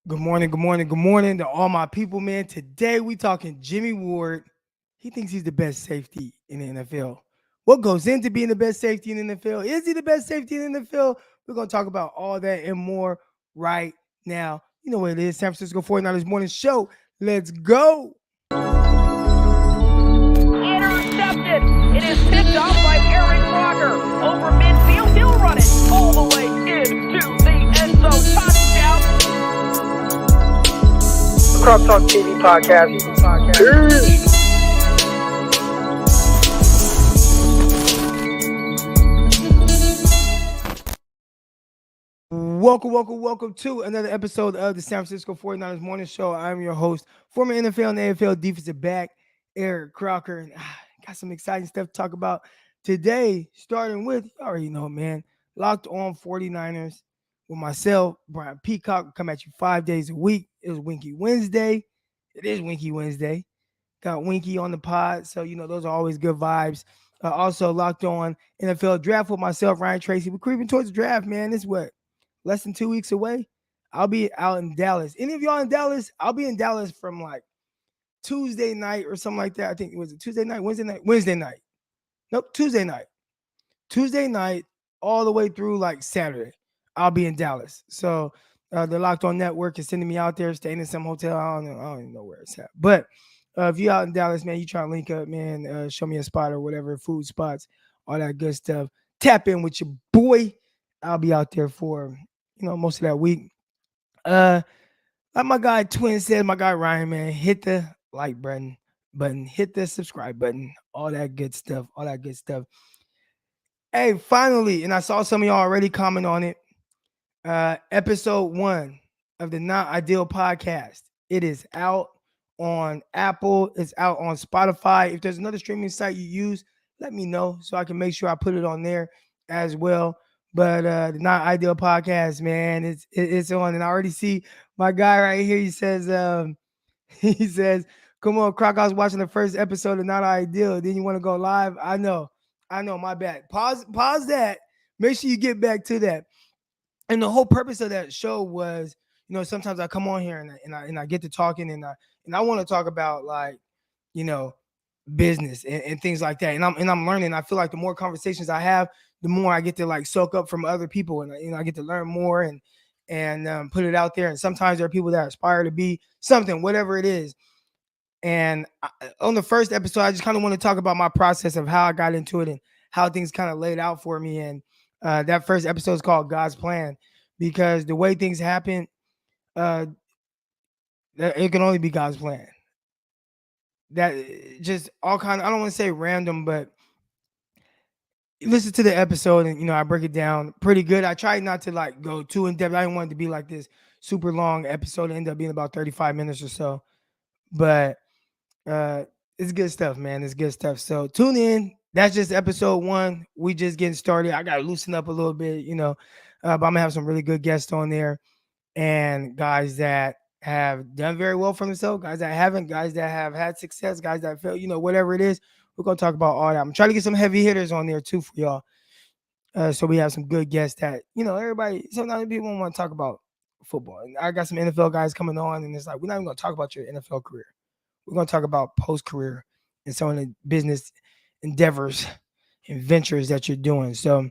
Good morning, good morning, good morning to all my people, man. Today we talking Jimmie Ward. He thinks he's the best safety in the NFL. What goes into being the best safety in the NFL? Is he the best safety in the NFL? We're going to talk about all that and more right now. You know what it is, San Francisco 49ers Morning Show. Let's go. Intercepted. It is picked off by Aaron Crocker. Over midfield, he'll run it all the way into the end zone. Touchdown. Cross Talk TV podcast. Welcome to another episode of the San Francisco 49ers Morning Show. I'm your host, former NFL and AFL defensive back, Eric Crocker. And got some exciting stuff to talk about today, starting with, you already know, man, Locked On 49ers with myself, Brian Peacock, come at you 5 days a week. It was Winky Wednesday. It is Winky Wednesday. Got Winky on the pod, so, those are always good vibes. Also, Locked On NFL Draft with myself, Ryan Tracy. We're creeping towards the draft, man. It's what? Less than 2 weeks away. I'll be out in Dallas. Any of y'all in Dallas? I'll be in Dallas from like Tuesday night or something like that. I think it was Tuesday night, Wednesday night. Nope, Tuesday night. Tuesday night all the way through like Saturday. I'll be in Dallas. So the Locked On Network is sending me out there, staying in some hotel. I don't even know where it's at. But if you're out in Dallas, man, you try to link up, man, show me a spot or whatever, food spots, all that good stuff. Tap in with your boy. I'll be out there for most of that week. Like my guy Twin said, my guy Ryan, man, hit the like button, hit the subscribe button, all that good stuff. Hey, finally, and I saw some of y'all already comment on it. Episode 1 of the Not Ideal podcast. It is out on Apple. It's out on Spotify. If there's another streaming site you use, let me know so I can make sure I put it on there as well. But the Not Ideal podcast, man, it's on. And I already see my guy right here. He says, come on, Croc, I was watching the first episode of Not Ideal. Then you want to go live? I know, my bad. Pause that. Make sure you get back to that. And the whole purpose of that show was, sometimes I come on here and I get to talking and I want to talk about like, business and things like that. And I'm learning. I feel like the more conversations I have, the more I get to like soak up from other people, and I get to learn more and put it out there. And sometimes there are people that aspire to be something, whatever it is. And on the first episode, I just kind of want to talk about my process of how I got into it and how things kind of laid out for me. And that first episode is called God's Plan, because the way things happen, it can only be God's plan. That just all kind of, I don't want to say random, but listen to the episode and I break it down pretty good. I tried not to like go too in depth. I didn't want it to be like this super long episode. It ended up being about 35 minutes or so. But it's good stuff, man. It's good stuff. So tune in. That's just episode 1. We just getting started. I gotta loosen up a little bit, but I'm gonna have some really good guests on there, and guys that have done very well for themselves, guys that haven't, guys that have had success, guys that failed, whatever it is. We're gonna talk about all that. I'm trying to get some heavy hitters on there too for y'all. So we have some good guests that, everybody, sometimes people want to talk about football. And I got some NFL guys coming on, and it's like, we're not even gonna talk about your NFL career. We're gonna talk about post-career and some of the business endeavors and ventures that you're doing. So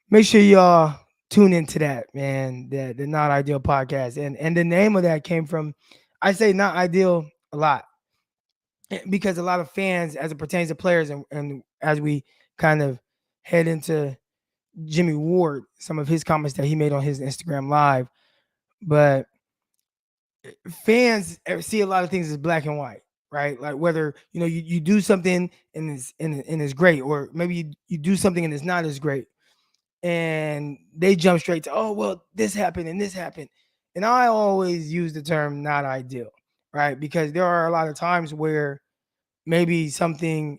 make sure y'all tune into that, man. The Not Ideal podcast. And the name of that came from, I say Not Ideal a lot, because a lot of fans, as it pertains to players, and as we kind of head into Jimmie Ward, some of his comments that he made on his Instagram live, but fans see a lot of things as black and white, right? Like whether you do something and it's great, or maybe you do something and it's not as great, and they jump straight to, oh well, this happened and this happened. And I always use the term not ideal, right? Because there are a lot of times where maybe something,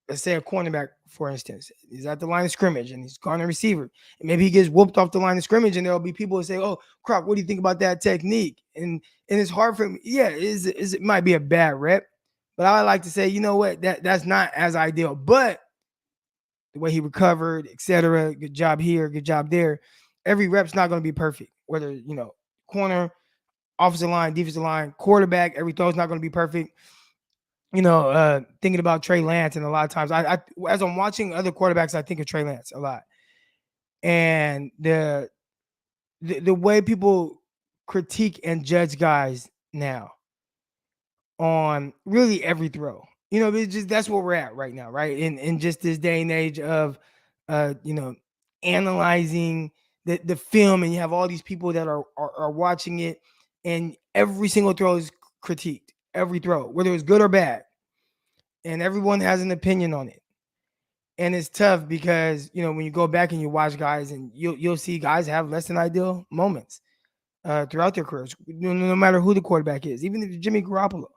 let's say a cornerback, for instance, is at the line of scrimmage and he's guarding a receiver, and maybe he gets whooped off the line of scrimmage, and there'll be people who say, oh, Croc, what do you think about that technique? And it's hard for me. Yeah, it might be a bad rep, but I like to say, you know what, that's not as ideal. But the way he recovered, etc., good job here, good job there. Every rep's not going to be perfect, whether, corner, offensive line, defensive line, quarterback. Every throw is not going to be perfect. Thinking about Trey Lance, and a lot of times, I as I'm watching other quarterbacks, I think of Trey Lance a lot, and the way people critique and judge guys now on really every throw. It's just that's where we're at right now, right? In just this day and age of uh, you know, analyzing the film, and you have all these people that are watching it, and every single throw is critiqued. Every throw, whether it's good or bad, and everyone has an opinion on it. And it's tough because when you go back and you watch guys, and you'll see guys have less than ideal moments throughout their careers, no matter who the quarterback is, even if it's Jimmy Garoppolo,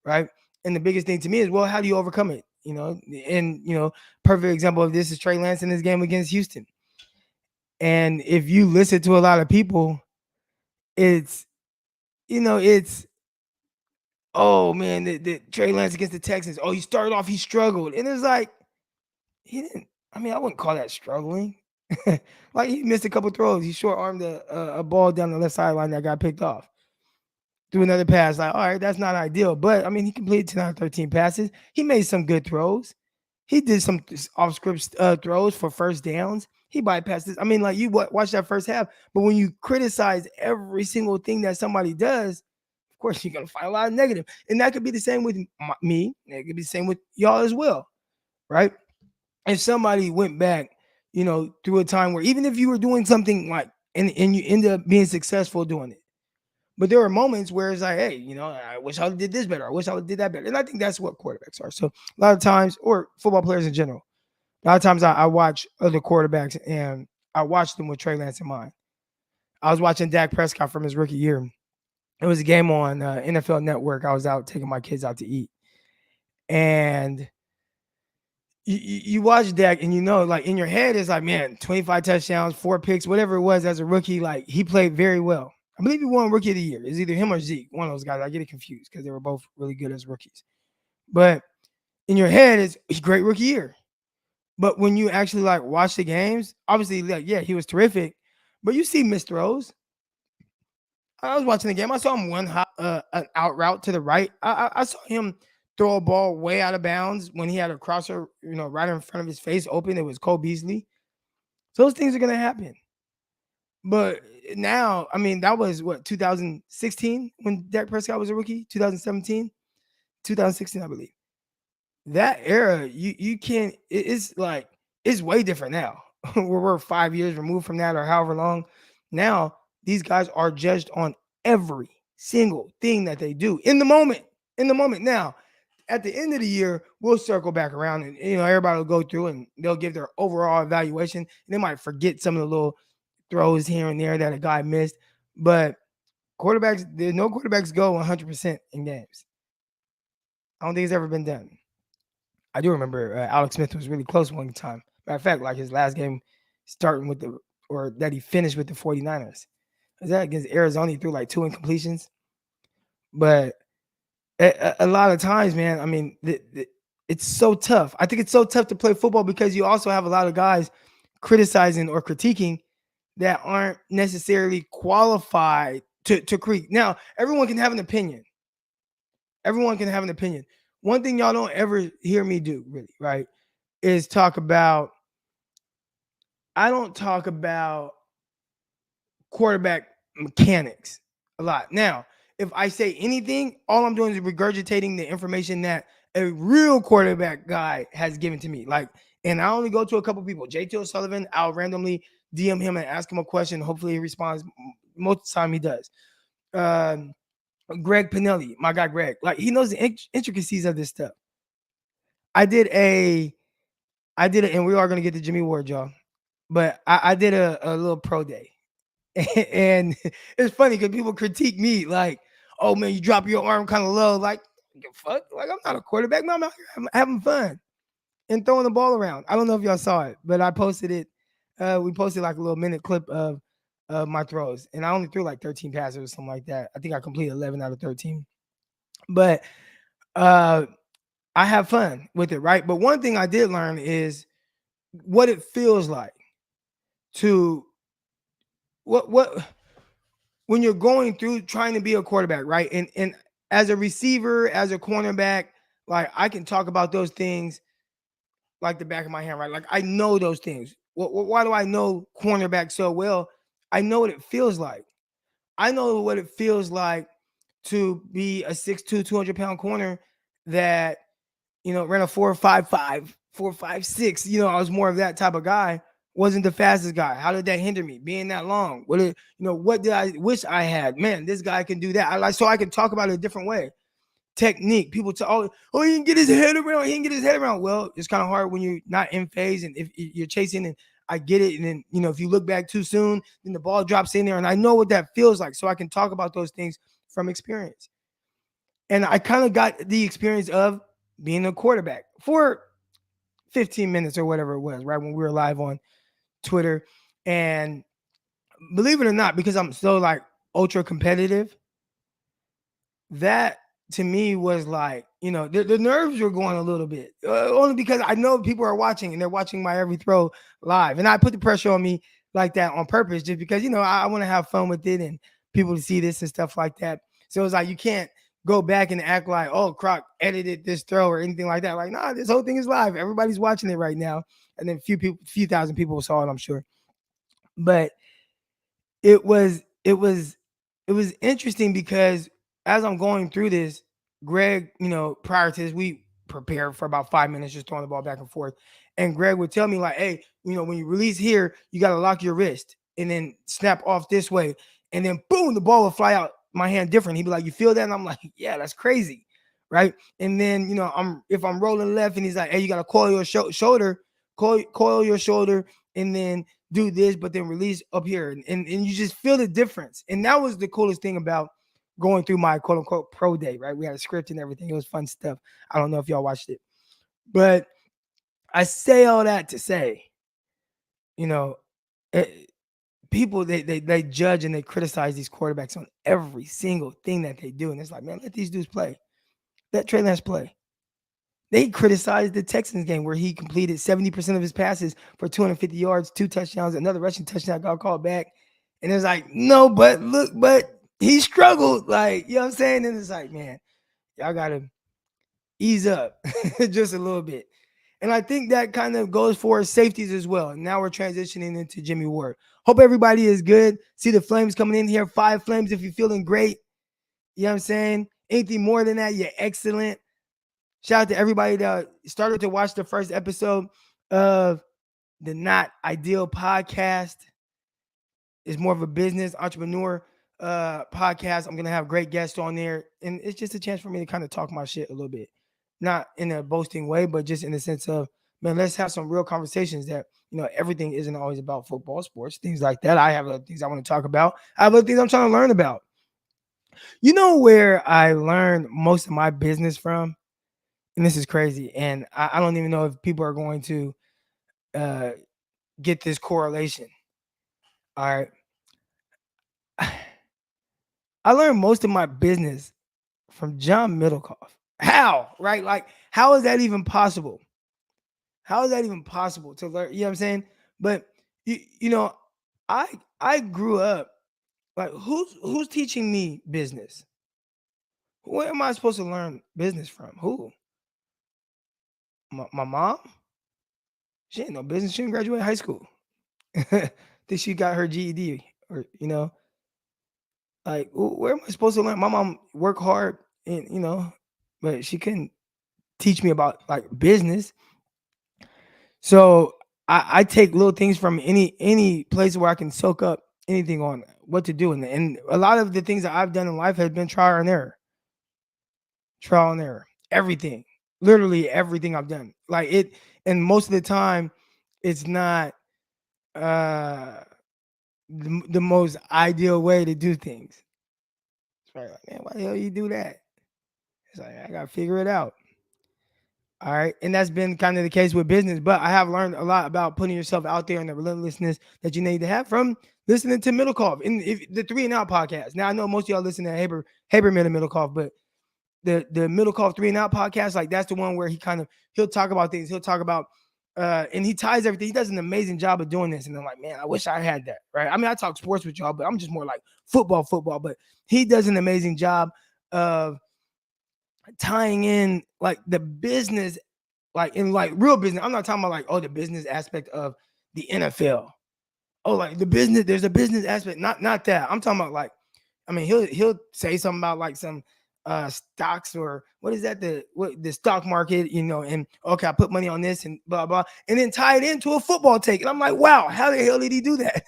right? And the biggest thing to me is, well, how do you overcome it? And perfect example of this is Trey Lance in this game against Houston. And if you listen to a lot of people, it's oh man, the Trey Lance against the Texans. Oh, he started off, he struggled, and it's like he didn't. I mean, I wouldn't call that struggling. Like, he missed a couple throws. He short armed a ball down the left sideline that got picked off. Threw another pass. Like, all right, that's not ideal. But I mean, he completed 10 out of 13 passes. He made some good throws. He did some off script throws for first downs. He bypassed this. I mean, like, you watch that first half. But when you criticize every single thing that somebody does, of course, you're going to find a lot of negative. And that could be the same with me. It could be the same with y'all as well, right? If somebody went back, through a time where even if you were doing something like, and you end up being successful doing it, but there are moments where it's like, hey, I wish I did this better. I wish I did that better. And I think that's what quarterbacks are. So a lot of times, or football players in general, a lot of times I watch other quarterbacks, and I watch them with Trey Lance in mind. I was watching Dak Prescott from his rookie year. It was a game on NFL Network. I was out taking my kids out to eat. And you watch Dak, and like, in your head, it's like, man, 25 touchdowns, 4 picks, whatever it was as a rookie. Like, he played very well. I believe he won Rookie of the Year. It's either him or Zeke, one of those guys. I get it confused because they were both really good as rookies. But in your head, it's a great rookie year. But when you actually like watch the games, obviously, like, yeah, he was terrific. But you see missed throws. I was watching the game. I saw him an out route to the right. I saw him throw a ball way out of bounds when he had a crosser, right in front of his face open. It was Cole Beasley. So those things are going to happen. But now, I mean, that was what, 2016 when Dak Prescott was a rookie? 2017? 2016, I believe. That era, you can't, it's like, it's way different now. We're 5 years removed from that, or however long. Now, these guys are judged on every single thing that they do in the moment. Now, at the end of the year, we'll circle back around, and everybody will go through and they'll give their overall evaluation. And they might forget some of the little throws here and there that a guy missed. But quarterbacks, there's no quarterbacks go 100% in games. I don't think it's ever been done. I do remember Alex Smith was really close one time. Matter of fact, like his last game starting with that he finished with the 49ers. Was that against Arizona? He threw like 2 incompletions. But a lot of times, man, I mean, it's so tough. I think it's so tough to play football because you also have a lot of guys criticizing or critiquing that aren't necessarily qualified to critique. Now, everyone can have an opinion. One thing y'all don't ever hear me do, really, right, is talk about, I don't talk about quarterback mechanics a lot. Now, if I say anything, all I'm doing is regurgitating the information that a real quarterback guy has given to me. Like, and I only go to a couple people. JT O'Sullivan, I'll randomly DM him and ask him a question. Hopefully he responds. Most of the time he does. Greg Pinelli, my guy Greg, like, he knows the intricacies of this stuff. I did and we are going to get to Jimmie Ward, y'all. But I did a little pro day. And it's funny because people critique me like, oh man, you drop your arm kind of low. Like, fuck, like, I'm not a quarterback. No, I'm out here having fun and throwing the ball around. I don't know if y'all saw it, but I posted it. We posted like a little minute clip of my throws, and I only threw like 13 passes or something like that. I think I completed 11 out of 13. But I have fun with it, right? But one thing I did learn is what it feels like to what when you're going through trying to be a quarterback, right? And as a receiver, as a cornerback, like I can talk about those things like the back of my hand, right? Like I know those things. Why do I know cornerback so well? I know what it feels like. I know what it feels like to be a 6'2", 200-pound corner that, ran a 4.55, 4.56. I was more of that type of guy. Wasn't the fastest guy. How did that hinder me? Being that long. What did I wish I had? Man, this guy can do that. So I can talk about it a different way. Technique. People talk, he can get his head around. He can get his head around. Well, it's kind of hard when you're not in phase and if you're chasing, and I get it. And then, if you look back too soon, then the ball drops in there, and I know what that feels like. So I can talk about those things from experience. And I kind of got the experience of being a quarterback for 15 minutes or whatever it was, right? When we were live on Twitter. And believe it or not, because I'm so like ultra competitive, that to me was like, the nerves were going a little bit, only because I know people are watching and they're watching my every throw live. And I put the pressure on me like that on purpose, just because, I want to have fun with it and people to see this and stuff like that. So it's like, you can't go back and act like, oh, Croc edited this throw or anything like that. Like, nah, this whole thing is live. Everybody's watching it right now. And then few thousand people saw it, I'm sure. But it was interesting because as I'm going through this, Greg, prior to this, we prepared for about 5 minutes, just throwing the ball back and forth. And Greg would tell me like, hey, when you release here, you got to lock your wrist and then snap off this way. And then boom, the ball will fly out my hand different. He'd be like, you feel that? And I'm like, yeah, that's crazy. Right. And then, if I'm rolling left and he's like, hey, you got to coil your shoulder, coil your shoulder and then do this, but then release up here. And you just feel the difference. And that was the coolest thing about going through my quote unquote pro day, right? We had a script and everything. It was fun stuff. I don't know if y'all watched it, but I say all that to say, people, they judge and they criticize these quarterbacks on every single thing that they do. And it's like, man, let these dudes play. Let Trey Lance play. They criticized the Texans game where he completed 70% of his passes for 250 yards, 2 touchdowns, another rushing touchdown got called back. And it's like, no, but he struggled. Like, you know what I'm saying? And it's like, man, y'all got to ease up just a little bit. And I think that kind of goes for safeties as well. And now we're transitioning into Jimmie Ward. Hope everybody is good. See the flames coming in here. 5 flames if you're feeling great. You know what I'm saying? Anything more than that, you're excellent. Shout out to everybody that started to watch the first episode of the Not Ideal podcast. It's more of a business entrepreneur podcast. I'm going to have great guests on there. And it's just a chance for me to kind of talk my shit a little bit. Not in a boasting way, but just in the sense of, man, let's have some real conversations that, everything isn't always about football, sports, things like that. I have other things I want to talk about. I have other things I'm trying to learn about. You know where I learned most of my business from? And this is crazy. And I don't even know if people are going to get this correlation. All right. I learned most of my business from John Middlecoff. How? Right? Like, how is that even possible? How is that even possible to learn? You know what I'm saying? But, I grew up, like, who's teaching me business? Where am I supposed to learn business from? Who? My mom? She ain't no business. She didn't graduate high school. Think she got her GED or, like, where am I supposed to learn? My mom worked hard and, but she couldn't teach me about like business. So I take little things from any place where I can soak up anything on what to do. And a lot of the things that I've done in life has been trial and error. Trial and error. Everything. Literally everything I've done. Like it, and most of the time, it's not the most ideal way to do things. It's probably like, man, why the hell you do that? It's like, I gotta figure it out. All right. And that's been kind of the case with business. But I have learned a lot about putting yourself out there and the relentlessness that you need to have from listening to Middlecoff in the 3 and Out podcast. Now, I know most of y'all listen to Haberman and Middlecoff, but the Middlecoff 3 and Out podcast, like that's the one where he'll talk about things. He'll talk about And he ties everything. He does an amazing job of doing this. And I'm like, man, I wish I had that, right? I mean, I talk sports with y'all, but I'm just more like football. But he does an amazing job of tying in like the business, like in like real business. I'm not talking about like, oh, the business aspect of the NFL. Oh, like the business, there's a business aspect. Not that. I'm talking about like, I mean, he'll say something about like some stocks or what is that, the stock market, and okay, I put money on this and blah blah, and then tie it into a football take. And I'm like, wow, how the hell did he do that?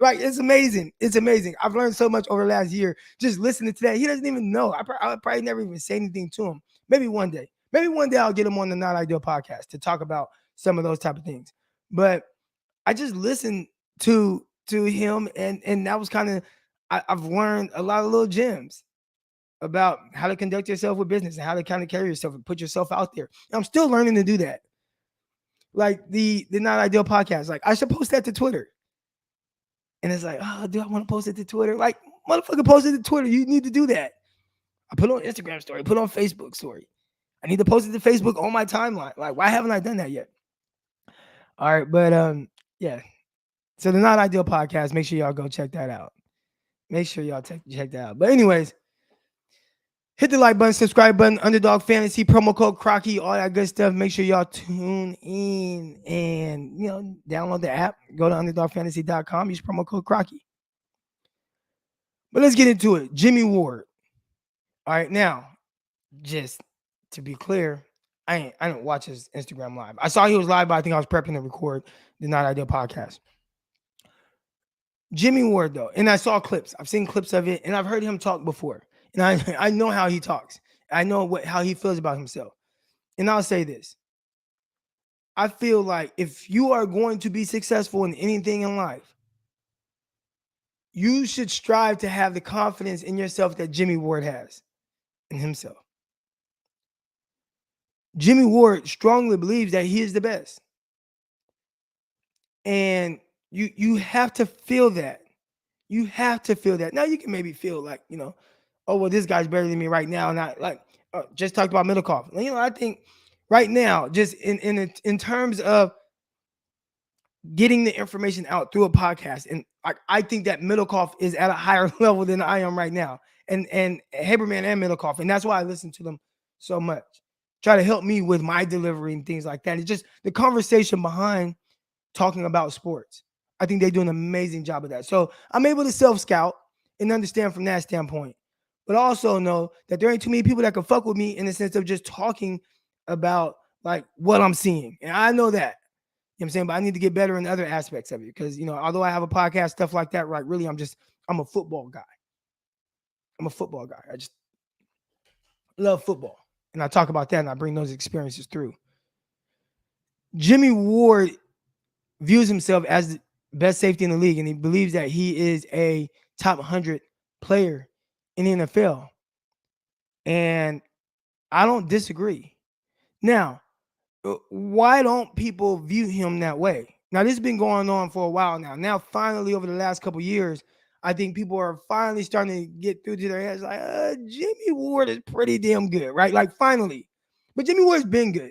Like, it's amazing. It's amazing. I've learned so much over the last year just listening to that. He doesn't even know. I probably never even say anything to him. Maybe one day I'll get him on the Not Ideal podcast to talk about some of those type of things. But I just listened to him, and that was kind of, I've learned a lot of little gems about how to conduct yourself with business and how to kind of carry yourself and put yourself out there. And I'm still learning to do that. Like the Not Ideal podcast, like I should post that to Twitter. And it's like, oh, do I want to post it to Twitter? Like, motherfucker, post it to Twitter. You need to do that. I put it on Instagram story, put it on Facebook story. I need to post it to Facebook on my timeline. Like, why haven't I done that yet? All right, but yeah. So the Not Ideal podcast, make sure y'all go check that out. Make sure y'all check that out. But anyways, hit the like button, subscribe button, Underdog Fantasy, promo code Crocky, all that good stuff. Make sure y'all tune in and, download the app. Go to underdogfantasy.com. Use promo code Crocky. But let's get into it. Jimmie Ward. All right, now, just to be clear, I didn't watch his Instagram live. I saw he was live, but I think I was prepping to record the Not Ideal podcast. Jimmie Ward, though, and I saw clips. I've seen clips of it, and I've heard him talk before. And I know how he talks. I know how he feels about himself. And I'll say this. I feel like if you are going to be successful in anything in life, you should strive to have the confidence in yourself that Jimmie Ward has in himself. Jimmie Ward strongly believes that he is the best. And you have to feel that. You have to feel that. Now you can maybe feel like, oh, well, this guy's better than me right now. And I like just talked about Middlecoff. I think right now, just in terms of getting the information out through a podcast, and I think that Middlecoff is at a higher level than I am right now. And Haberman and Middlecoff. And that's why I listen to them so much. Try to help me with my delivery and things like that. It's just the conversation behind talking about sports. I think they do an amazing job of that. So I'm able to self-scout and understand from that standpoint. But also know that there ain't too many people that can fuck with me in the sense of just talking about like what I'm seeing. And I know that. You know what I'm saying? But I need to get better in other aspects of it. Because, although I have a podcast, stuff like that, right? Really, I'm a football guy. I'm a football guy. I just love football. And I talk about that and I bring those experiences through. Jimmie Ward views himself as the best safety in the league, and he believes that he is a top 100 player in the NFL. And I don't disagree. Now, why don't people view him that way? Now, this has been going on for a while now. Now, finally, over the last couple of years, I think people are finally starting to get through to their heads like, Jimmie Ward is pretty damn good, right? Like, finally. But Jimmie Ward's been good.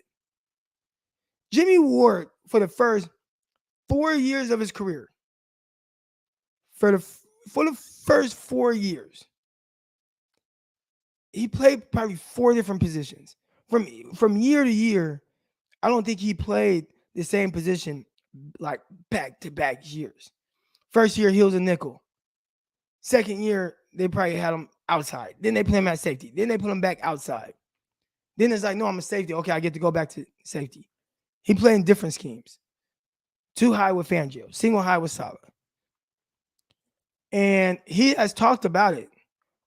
Jimmie Ward, for the first 4 years of his career, for the first 4 years, he played probably 4 different positions. From year to year, I don't think he played the same position like back-to-back years. First year, he was a nickel. Second year, they probably had him outside. Then they put him at safety. Then they put him back outside. Then it's like, no, I'm a safety. Okay, I get to go back to safety. He played in different schemes. 2 high with Fangio, single high with Saleh. And he has talked about it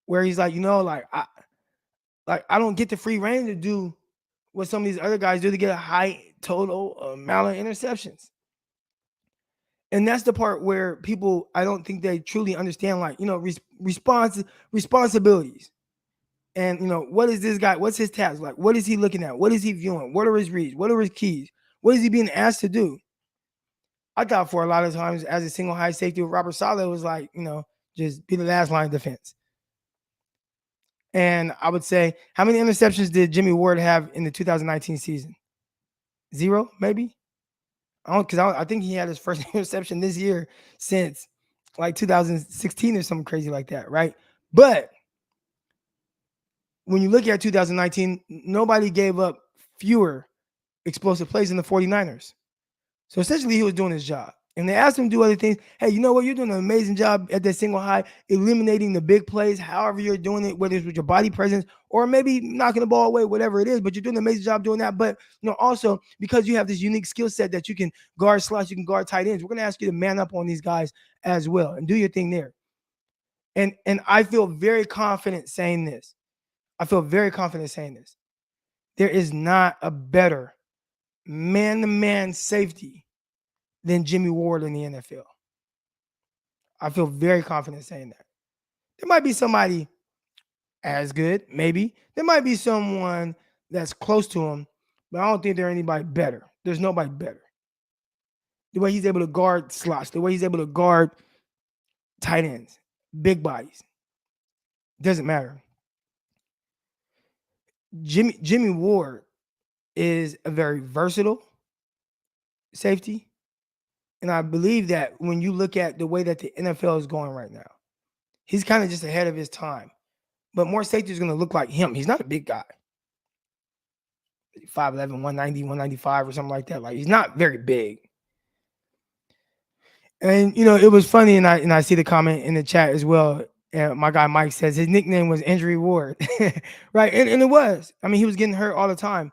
where he's like, I don't get the free reign to do what some of these other guys do to get a high total amount of interceptions. And that's the part where people, I don't think they truly understand, responsibilities. And, what is this guy? What's his task? Like, what is he looking at? What is he viewing? What are his reads? What are his keys? What is he being asked to do? I thought for a lot of times as a single high safety with Robert Saleh was like, just be the last line of defense. And I would say, how many interceptions did Jimmie Ward have in the 2019 season? 0, maybe? I think he had his first interception this year since like 2016 or something crazy like that, right? But when you look at 2019, nobody gave up fewer explosive plays than the 49ers. So essentially, he was doing his job. And they asked him to do other things. Hey, you know what? You're doing an amazing job at that single high, eliminating the big plays, however you're doing it, whether it's with your body presence or maybe knocking the ball away, whatever it is. But you're doing an amazing job doing that. But also because you have this unique skill set that you can guard slots, you can guard tight ends. We're gonna ask you to man up on these guys as well and do your thing there. And I feel very confident saying this. There is not a better man-to-man safety than Jimmie Ward in the NFL. I feel very confident saying that. There might be somebody as good, maybe. There might be someone that's close to him, but I don't think there's anybody better. There's nobody better. The way he's able to guard slots, the way he's able to guard tight ends, big bodies, doesn't matter. Jimmie Ward is a very versatile safety. And I believe that when you look at the way that the NFL is going right now, he's kind of just ahead of his time. But more safety is going to look like him. He's not a big guy. 5'11", 190, 195 or something like that. Like, he's not very big. And, it was funny, and I see the comment in the chat as well. My guy Mike says his nickname was Injury Ward. Right? And it was. I mean, he was getting hurt all the time.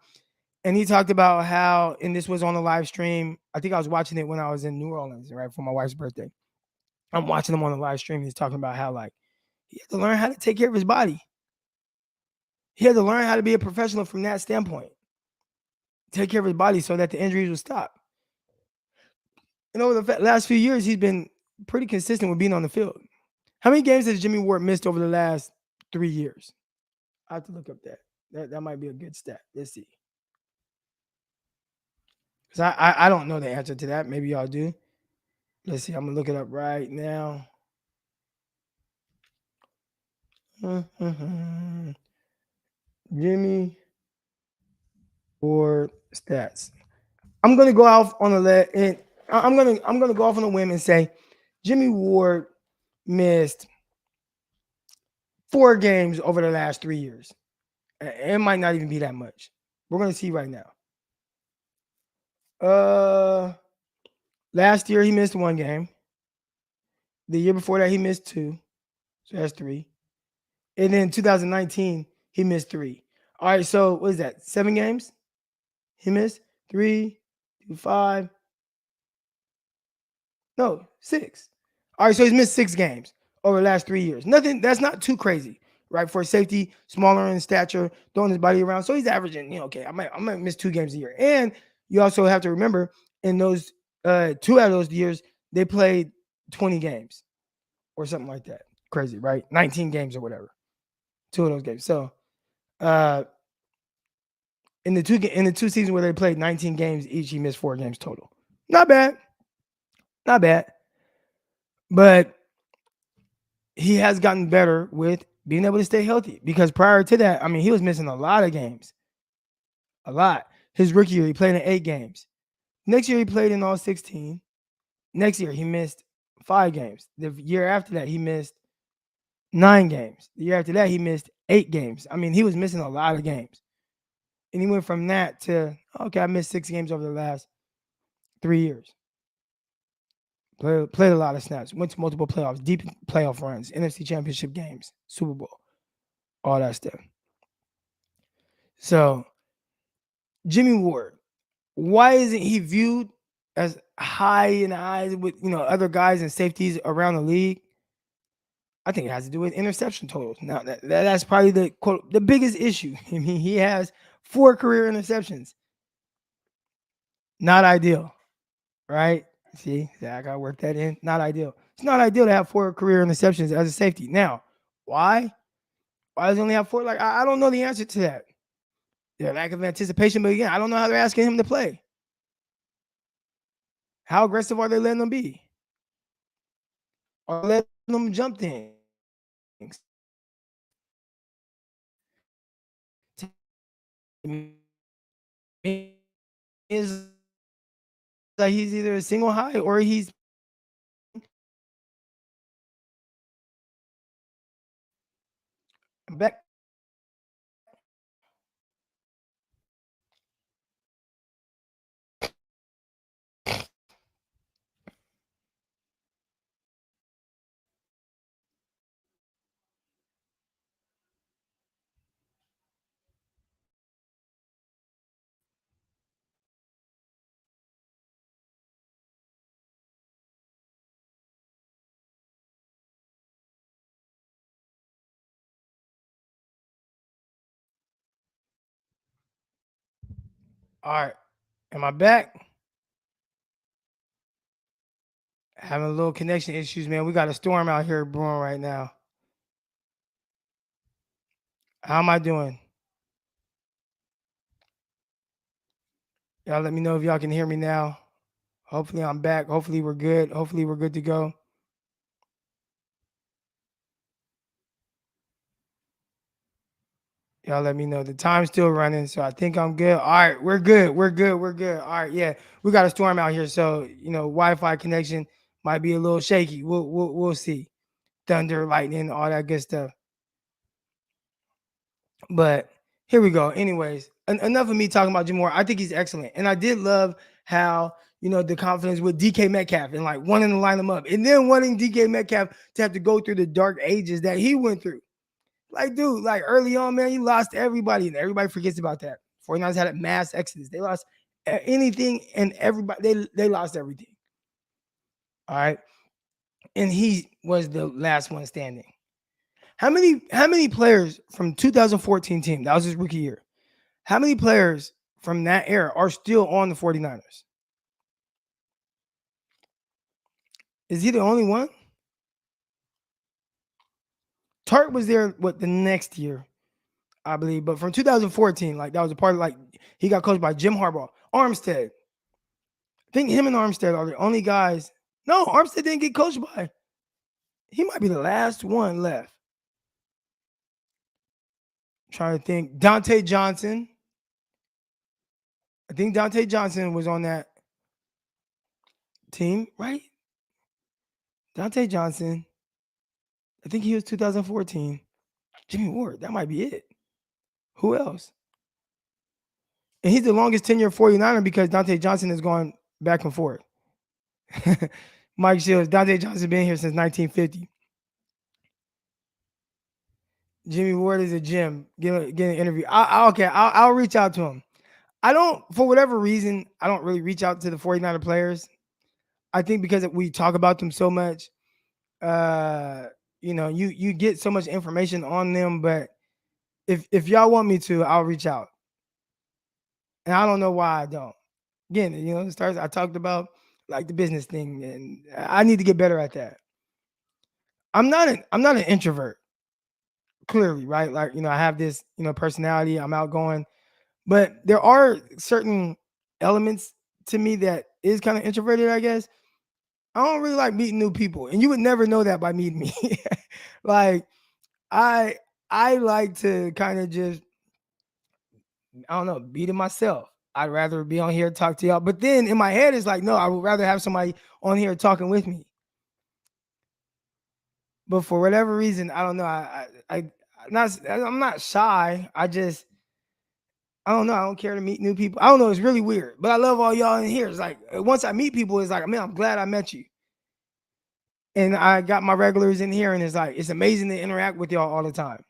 And he talked about how, and this was on the live stream, I think I was watching it when I was in New Orleans, right, for my wife's birthday. I'm watching him on the live stream. He's talking about how, like, he had to learn how to take care of his body. He had to learn how to be a professional from that standpoint. Take care of his body so that the injuries would stop. And over the last few years, he's been pretty consistent with being on the field. How many games has Jimmie Ward missed over the last 3 years? I have to look up that. That might be a good stat. Let's see. Because I don't know the answer to that. Maybe y'all do. Let's see. I'm going to look it up right now. Jimmie Ward stats. I'm gonna go off on I'm gonna go off on a whim and say Jimmie Ward missed 4 games over the last 3 years. It might not even be that much. We're gonna see right now. Last year he missed 1 game. The year before that he missed 2, so that's 3. And then 2019 he missed 3. All right, so what is that? 7 games he missed? 3, 2, 5. No, 6. All right, so he's missed 6 games over the last 3 years. Nothing, that's not too crazy, right? For a safety, smaller in stature, throwing his body around. So he's averaging, okay, I might miss 2 games a year. And you also have to remember in those 2 out of those years, they played 20 games or something like that. Crazy, right? 19 games or whatever. 2 of those games. So in the two seasons where they played 19 games each, he missed 4 games total. Not bad. Not bad. But he has gotten better with being able to stay healthy because prior to that, I mean, he was missing a lot of games. A lot. His rookie year, he played in 8 games. Next year, he played in all 16. Next year, he missed 5 games. The year after that, he missed 9 games. The year after that, he missed 8 games. I mean, he was missing a lot of games. And he went from that to, okay, I missed 6 games over the last 3 years. Played a lot of snaps. Went to multiple playoffs, deep playoff runs, NFC Championship games, Super Bowl, all that stuff. So, Jimmie Ward, why isn't he viewed as high in the eyes with other guys and safeties around the league? I think it has to do with interception totals. Now that's probably the biggest issue. I mean, he has 4 career interceptions. Not ideal, right? See, I gotta work that in. Not ideal. It's not ideal to have 4 career interceptions as a safety. Now, why? Why does he only have 4? Like, I don't know the answer to that. Yeah, lack of anticipation, but again, I don't know how they're asking him to play. How aggressive are they letting them be? Are they letting them jump things? Is like he's either a single high or he's back. All right. Am I back? Having a little connection issues, man. We got a storm out here brewing right now. How am I doing? Y'all let me know if y'all can hear me now. Hopefully I'm back. Hopefully we're good. Hopefully we're good to go. Y'all let me know. The time's still running, so I think I'm good. All right, we're good. We're good. We're good. All right, yeah. We got a storm out here, so Wi-Fi connection might be a little shaky. We'll see. Thunder, lightning, all that good stuff. But here we go. Anyways, enough of me talking about Jimmie Ward. I think he's excellent. And I did love how, the confidence with DK Metcalf and like wanting to line him up and then wanting DK Metcalf to have to go through the dark ages that he went through. Like, dude, like early on, man, you lost everybody and everybody forgets about that. 49ers had a mass exodus. They lost anything and everybody, they lost everything. All right. And he was the last one standing. How many players from 2014 team, that was his rookie year, how many players from that era are still on the 49ers? Is he the only one? Tart was there, the next year, I believe. But from 2014, like that was a part of like he got coached by Jim Harbaugh. Armstead. I think him and Armstead are the only guys. No, Armstead didn't get coached by. He might be the last one left. I'm trying to think. Dante Johnson. I think Dante Johnson was on that team, right? Dante Johnson. I think he was 2014. Jimmie Ward. That might be it. Who else? And he's the longest tenure 49er because Dante Johnson has gone back and forth. Mike Shields, Dante Johnson been here since 1950. Jimmie Ward is a gem. Get an interview. I'll reach out to him. I don't, for whatever reason, I don't really reach out to the 49er players. I think because we talk about them so much, you get so much information on them. But if y'all want me to, I'll reach out. And I don't know why I don't. Again, it starts. I talked about like the business thing, and I need to get better at that. I'm not an introvert. Clearly, right? Like, I have this, personality. I'm outgoing, but there are certain elements to me that is kind of introverted, I guess. I don't really like meeting new people, and you would never know that by meeting me. Like, I like to kind of just, I don't know, be to myself. I'd rather be on here talk to y'all, but then in my head it's like, no, I would rather have somebody on here talking with me. But for whatever reason, I don't know. I'm not shy. I don't know. I don't care to meet new people. I don't know. It's really weird, but I love all y'all in here. It's like once I meet people, it's like, man, I'm glad I met you. And I got my regulars in here, and it's like it's amazing to interact with y'all all the time.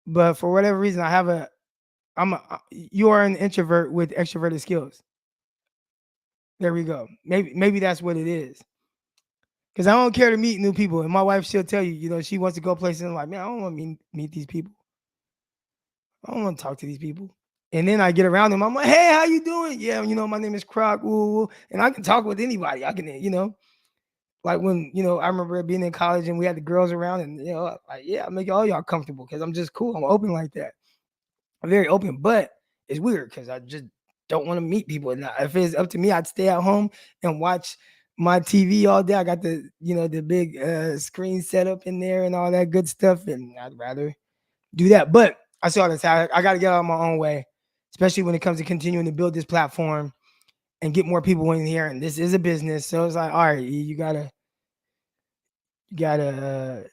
But for whatever reason, you are an introvert with extroverted skills. There we go. Maybe that's what it is. Because I don't care to meet new people. And my wife, she'll tell you, she wants to go places and like, man, I don't want to meet these people. I don't want to talk to these people. And then I get around them. I'm like, hey, how you doing? Yeah, my name is Croc. Ooh, and I can talk with anybody. I can, like when, I remember being in college and we had the girls around and, like, yeah, I make all y'all comfortable because I'm just cool. I'm open like that. I'm very open, but it's weird because I just don't want to meet people. And if it's up to me, I'd stay at home and watch my TV all day. I got the, the big screen set up in there and all that good stuff. And I'd rather do that. But I saw this. I got to get out of my own way, especially when it comes to continuing to build this platform and get more people in here. And this is a business, so it's like, all right, you gotta, you gotta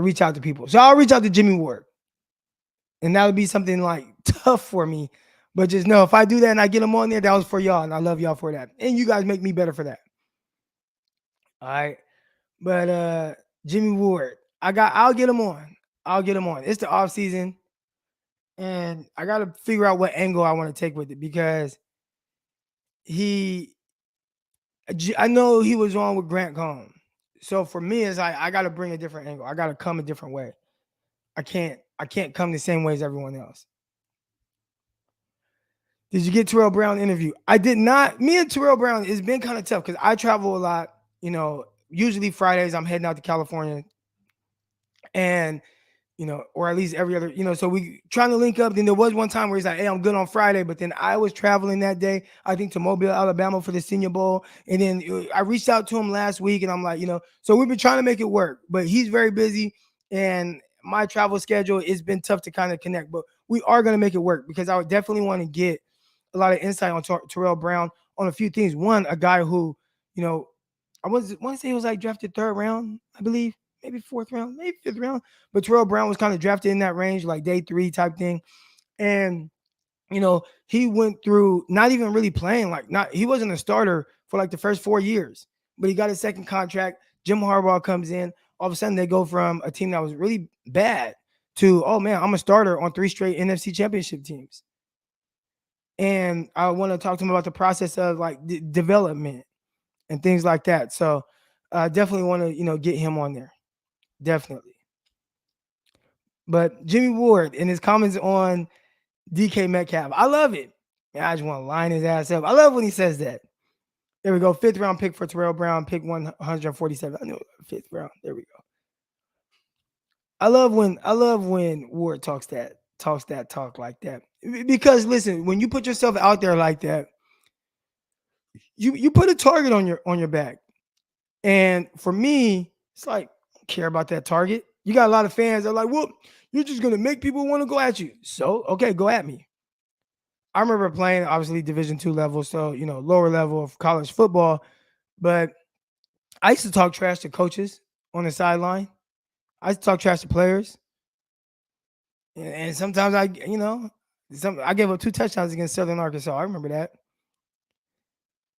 reach out to people. So I'll reach out to Jimmie Ward, and that would be something like tough for me. But just know if I do that and I get him on there, that was for y'all, and I love y'all for that. And you guys make me better for that. All right. But Jimmie Ward, I'll get him on. I'll get him on. It's the off season, and I gotta figure out what angle I want to take with it because he I know he was on with Grant Cohn. So for me, it's like I gotta bring a different angle. I gotta come a different way. I can't come the same way as everyone else. Did you get Terrell Brown interview? I did not. Me and Terrell Brown, it's been kind of tough because I travel a lot. Usually Fridays I'm heading out to California, and or at least every other, so we trying to link up. Then there was one time where he's like, hey, I'm good on Friday. But then I was traveling that day, I think to Mobile, Alabama for the Senior Bowl. And then I reached out to him last week and I'm like, so we've been trying to make it work, but he's very busy. And my travel schedule, it's been tough to kind of connect, but we are going to make it work because I would definitely want to get a lot of insight on Terrell Brown on a few things. One, a guy who, I want to say he was like drafted 3rd round, I believe. Maybe 4th round, maybe 5th round. But Terrell Brown was kind of drafted in that range, like day 3 type thing. And, he went through not even really playing. He wasn't a starter for like the first 4 years. But he got his second contract. Jim Harbaugh comes in. All of a sudden, they go from a team that was really bad to, oh, man, I'm a starter on 3 straight NFC championship teams. And I want to talk to him about the process of like development and things like that. So I definitely want to, get him on there. Definitely. But Jimmie Ward and his comments on DK Metcalf, I love it. Man, I just want to line his ass up. I love when he says that. There we go. 5th round pick for Terrell Brown, pick 147. I knew 5th round. There we go. I love when Ward talks talk like that. Because listen, when you put yourself out there like that, you put a target on your back. And for me, it's like, I don't care about that target. You got a lot of fans that are like, well, you're just going to make people want to go at you. So, okay, go at me. I remember playing, obviously, Division II level, so, lower level of college football. But I used to talk trash to coaches on the sideline. I used to talk trash to players. And sometimes I gave up 2 touchdowns against Southern Arkansas. I remember that.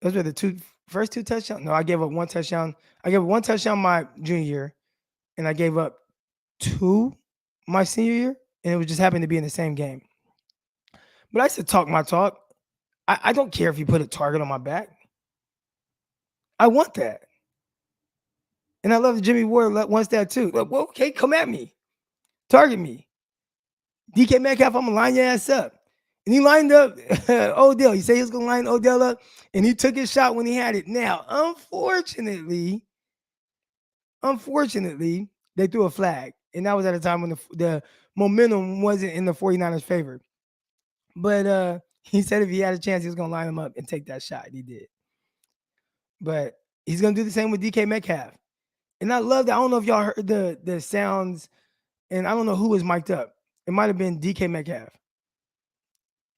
Those were the first 2 touchdowns. No, I gave up 1 touchdown. I gave up 1 touchdown my junior year, and I gave up 2 my senior year, and it was just happened to be in the same game. But I used to talk my talk. I don't care if you put a target on my back. I want that. And I love that Jimmie Ward wants that too. Like, well, okay, come at me. Target me. DK Metcalf, I'm going to line your ass up. And he lined up Odell. He said he was going to line Odell up, and he took his shot when he had it. Now, unfortunately, they threw a flag. And that was at a time when the momentum wasn't in the 49ers' favor. But he said if he had a chance, he was going to line him up and take that shot. He did. But he's going to do the same with DK Metcalf. And I love that. I don't know if y'all heard the sounds, and I don't know who was mic'd up. It might have been DK Metcalf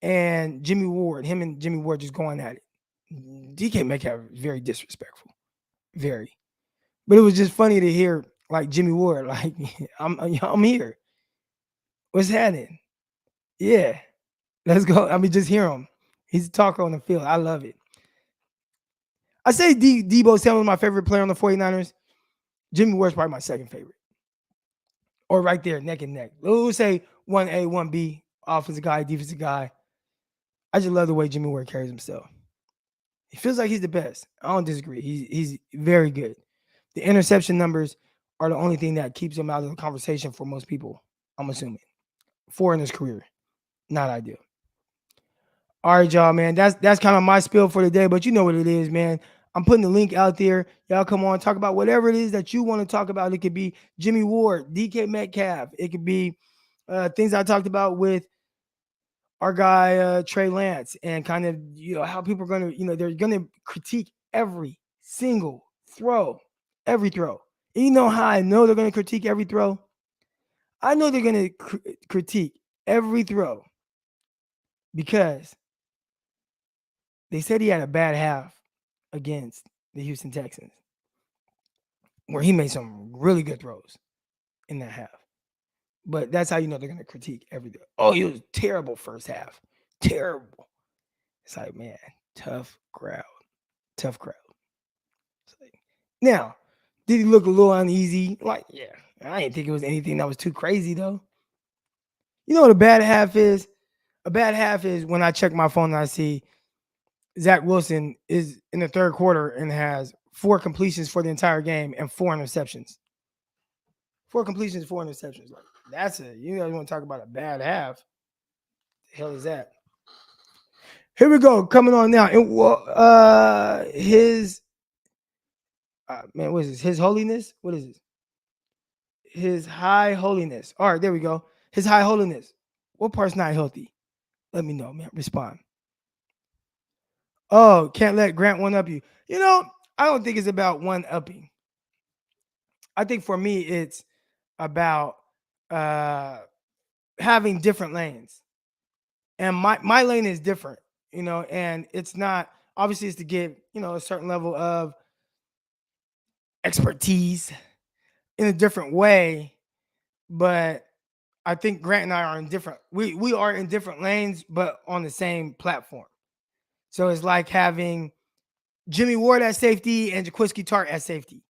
and Jimmie Ward. Him and Jimmie Ward just going at it. DK Metcalf is very disrespectful. Very. But it was just funny to hear, like, Jimmie Ward, like, I'm here. What's happening? Yeah. Let's go. I mean, just hear him. He's a talker on the field. I love it. I say Deebo Samuel is my favorite player on the 49ers. Jimmie Ward's probably my second favorite. Or right there, neck and neck. We'll say 1A, 1B, offensive guy, defensive guy. I just love the way Jimmie Ward carries himself. He feels like he's the best. I don't disagree. He's very good. The interception numbers are the only thing that keeps him out of the conversation for most people, I'm assuming. 4 in his career. Not ideal. All right, y'all, man. That's kind of my spiel for the day, but you know what it is, man. I'm putting the link out there. Y'all come on, talk about whatever it is that you want to talk about. It could be Jimmie Ward, DK Metcalf. It could be things I talked about with our guy, Trey Lance, and kind of, how people are going to, they're going to critique every single throw, every throw. And you know how I know they're going to critique every throw? I know they're going to critique every throw because They said he had a bad half against the Houston Texans, where he made some really good throws in that half. But that's how you know they're going to critique everything. Oh, he was terrible first half. Terrible. It's like, man, tough crowd. Tough crowd. Like, now, did he look a little uneasy? Like, yeah. I didn't think it was anything that was too crazy, though. You know what a bad half is? A bad half is when I check my phone and I see Zach Wilson is in the third quarter and has 4 completions for the entire game and 4 interceptions. 4 completions, 4 interceptions. Like, that's it. You guys want to talk about a bad half? The hell is that? Here we go. Coming on now. His man, what is this? His Holiness? What is this? His High Holiness. All right, there we go. His High Holiness. What part's not healthy? Let me know, man. Respond. Oh, can't let Grant one up you. You know, I don't think it's about one upping. I think for me, it's about having different lanes. And my lane is different, you know, and it's not obviously it's to give, you know, a certain level of expertise in a different way. But I think Grant and I are in different, we are in different lanes, but on the same platform. So it's like having Jimmie Ward at safety and Jaquiski Tartt at safety.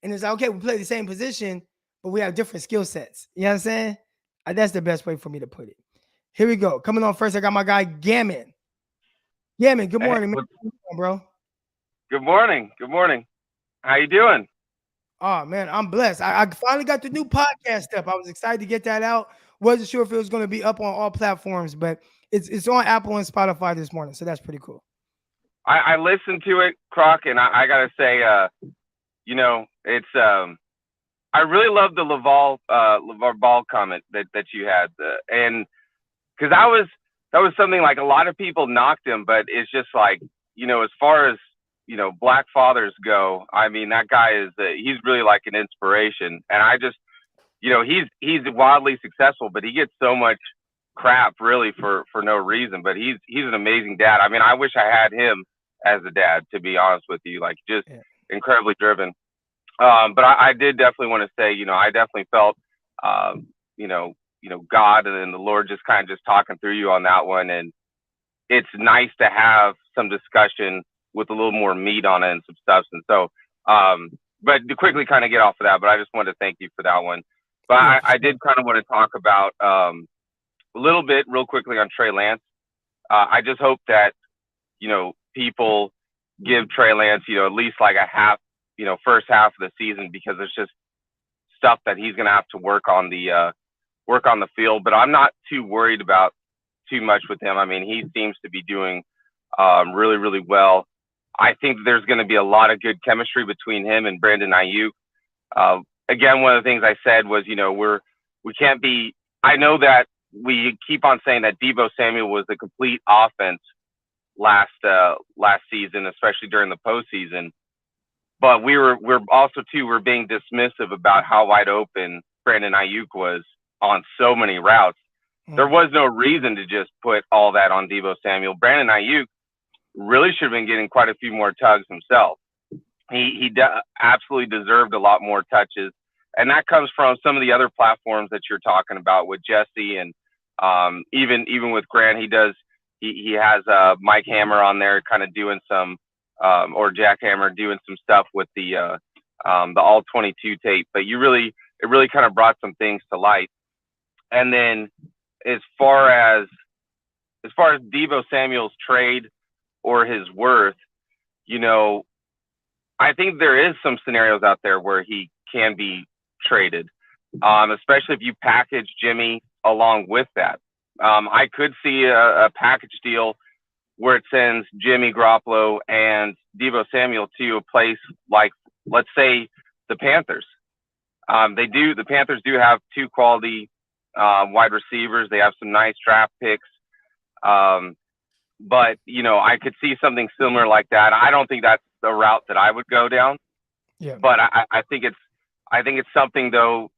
And it's like, okay, we play the same position, but we have different skill sets. You know what I'm saying? That's the best way for me to put it. Here we go. Coming on first, I got my guy Gammon. Gammon, good morning, man. How you doing, bro? Good morning. Good morning. How you doing? Oh man, I'm blessed. I finally got the new podcast up. I was excited to get that out. Wasn't sure if it was going to be up on all platforms, but it's on Apple and Spotify this morning, so that's pretty cool. I listened to it, Croc, and I gotta say, you know, it's I really love the LeVar Ball comment that you had, and because that was something like a lot of people knocked him, but it's just like, you know, as far as, you know, black fathers go, I mean, that guy is he's really like an inspiration, and I just, you know, he's wildly successful, but he gets so much crap really for no reason. But he's an amazing dad. I mean, I wish I had him as a dad, to be honest with you, like just incredibly driven. But I did definitely want to say, you know, I definitely felt, you know, God and then the Lord just kind of just talking through you on that one, and it's nice to have some discussion with a little more meat on it and some substance. So, but to quickly kind of get off of that, but I just wanted to thank you for that one. But I did kind of want to talk about a little bit real quickly on Trey Lance. I just hope that, you know, people give Trey Lance, you know, at least like a half, you know, first half of the season, because it's just stuff that he's going to have to work on the field. But I'm not too worried about too much with him. I mean, he seems to be doing really, really well. I think there's going to be a lot of good chemistry between him and Brandon Ayuk. Again, one of the things I said was, you know, we can't be. I know that we keep on saying that Deebo Samuel was the complete offense last season, especially during the postseason. But we're also we're being dismissive about how wide open Brandon Ayuk was on so many routes. There was no reason to just put all that on Deebo Samuel. Brandon Ayuk really should have been getting quite a few more tugs himself. He absolutely deserved a lot more touches, and that comes from some of the other platforms that you're talking about with Jesse, and even with Grant. He has Mike Hammer on there, kind of doing some or Jack Hammer doing some stuff with the all 22 tape. But it really kind of brought some things to light. And then as far as Deebo Samuel's trade or his worth, you know, I think there is some scenarios out there where he can be traded, especially if you package Jimmie along with that. I could see a package deal where it sends Jimmie Garoppolo and Deebo Samuel to a place like, let's say, the Panthers. The Panthers do have 2 quality wide receivers. They have some nice draft picks. But, you know, I could see something similar like that. I don't think that's the route that I would go down. Yeah. But I think it's something, though.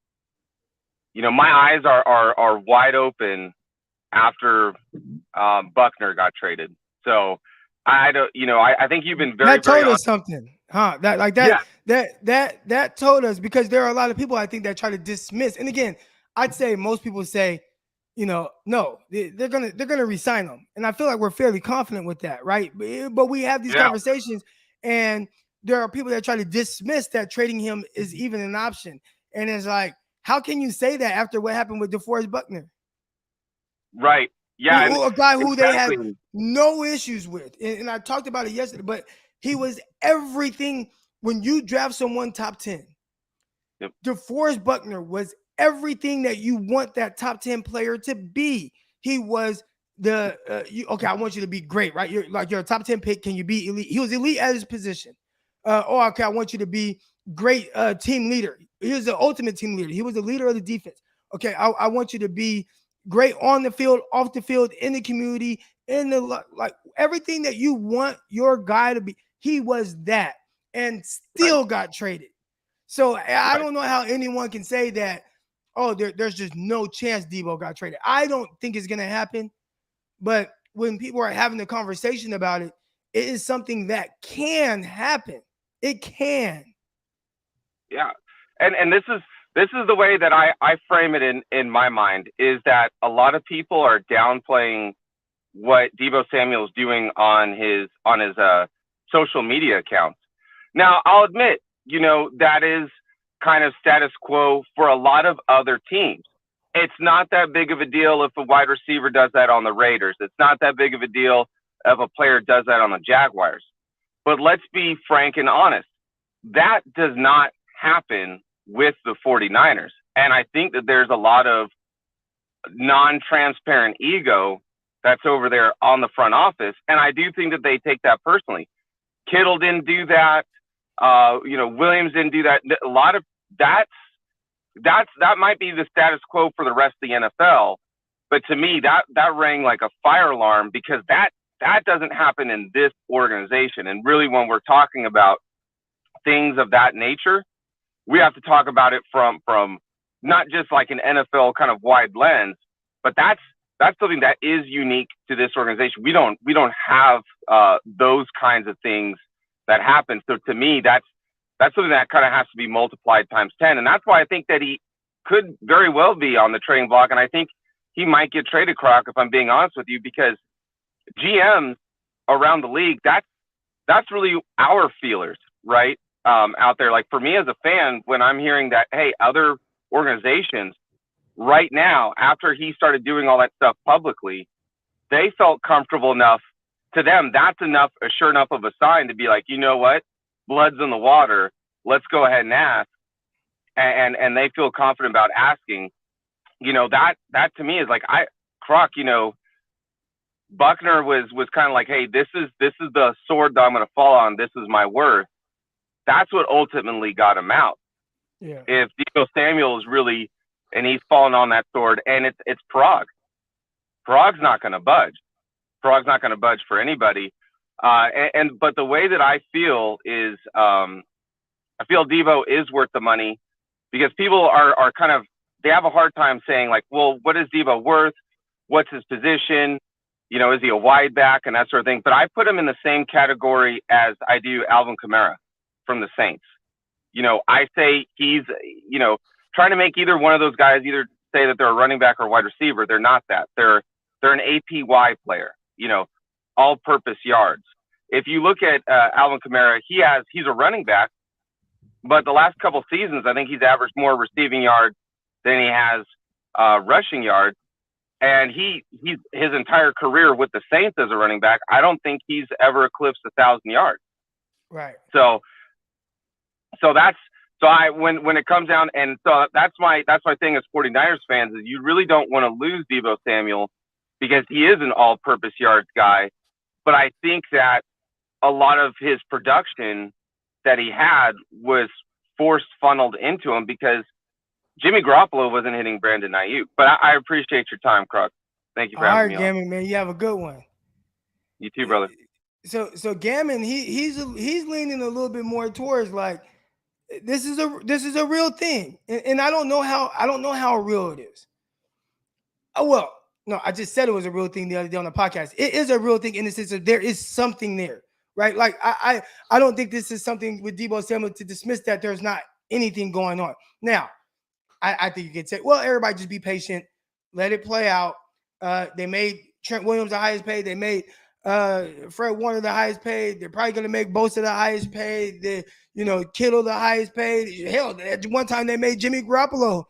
You know, my eyes are wide open after Buckner got traded. So I don't, I think you've been very, That very told honest. us something, huh? Yeah, That told us, because there are a lot of people, I think, that try to dismiss. And again, I'd say most people say, no, they're gonna resign them, and I feel like we're fairly confident with that, right? But we have these yeah, conversations, and there are people that try to dismiss that trading him is even an option, and it's like, how can you say that after what happened with DeForest Buckner? right. Yeah, and A guy who they had exactly. no issues with. And I talked about it yesterday, but he was everything. When you draft someone top 10, Yep. DeForest Buckner was everything that you want that top 10 player to be. He was okay, I want you to be great, right? You're a top 10 pick. Can you be elite? He was elite at his position. Okay, I want you to be great team leader. He was the ultimate team leader. He was the leader of the defense. Okay, I want you to be great on the field, off the field, in the community, in the like everything that you want your guy to be. He was that, and still got traded. So I don't know how anyone can say that, oh, there's just no chance Debo got traded. I don't think it's going to happen. But when people are having a conversation about it, it is something that can happen. It can. Yeah, and this is the way that I frame it in my mind, is that a lot of people are downplaying what Deebo Samuel's doing on his social media accounts. Now, I'll admit, that is kind of status quo for a lot of other teams. It's not that big of a deal if a wide receiver does that on the Raiders. It's not that big of a deal if a player does that on the Jaguars. But let's be frank and honest. That does not happen with the 49ers. And I think that there's a lot of non-transparent ego that's over there on the front office. And I do think that they take that personally. Kittle didn't do that. Williams didn't do that. A lot of that might be the status quo for the rest of the NFL. But to me, that rang like a fire alarm, because that doesn't happen in this organization. And really, when we're talking about things of that nature, we have to talk about it from not just like an NFL kind of wide lens, but that's something that is unique to this organization. We don't have those kinds of things that happen. So to me, that's something that kind of has to be multiplied times 10. And that's why I think that he could very well be on the trading block. And I think he might get traded, Croc, if I'm being honest with you, because GMs around the league, that's really our feelers, right? Out there. Like for me as a fan, when I'm hearing that, hey, other organizations right now, after he started doing all that stuff publicly, they felt comfortable enough. To them, that's enough, sure enough of a sign to be like, you know what, blood's in the water. Let's go ahead and ask. And they feel confident about asking. That to me is like, Croc, Buckner was kind of like, hey, this is the sword that I'm going to fall on. This is my worth. That's what ultimately got him out. Yeah. If Deebo Samuel is really, and he's fallen on that sword, and it's Prague. Prague's not going to budge. Prague's not going to budge for anybody. But the way that I feel is, I feel Deebo is worth the money, because people are kind of, they have a hard time saying like, well, what is Deebo worth? What's his position? Is he a wide back and that sort of thing? But I put him in the same category as I do Alvin Kamara from the Saints. I say he's, trying to make either one of those guys either say that they're a running back or wide receiver. They're not that. They're an APY player, all-purpose yards. If you look at Alvin Kamara, he's a running back, but the last couple seasons, I think he's averaged more receiving yards than he has rushing yards. And he's his entire career with the Saints as a running back, I don't think he's ever eclipsed 1,000 yards. Right. So when it comes down, and so that's my thing as 49ers fans, is you really don't want to lose Deebo Samuel, because he is an all-purpose yards guy. But I think that a lot of his production that he had was funneled into him because Jimmy Garoppolo wasn't hitting Brandon Ayuk. But I appreciate your time, Croc. Thank you for having me on. Gammon, man, you have a good one. You too, brother. So Gammon, he's leaning a little bit more towards like, this is a real thing, and I don't know how real it is. Oh well, No, I just said it was a real thing the other day on the podcast. It is a real thing in the sense of there is something there, right? Like I don't think this is something with Deebo Samuel to dismiss that there's not anything going on. Now, I think you can say, well, everybody just be patient, let it play out. They made Trent Williams the highest paid. They made Fred Warner the highest paid. They're probably going to make Bosa the highest paid. Kittle the highest paid. Hell, at one time they made Jimmy Garoppolo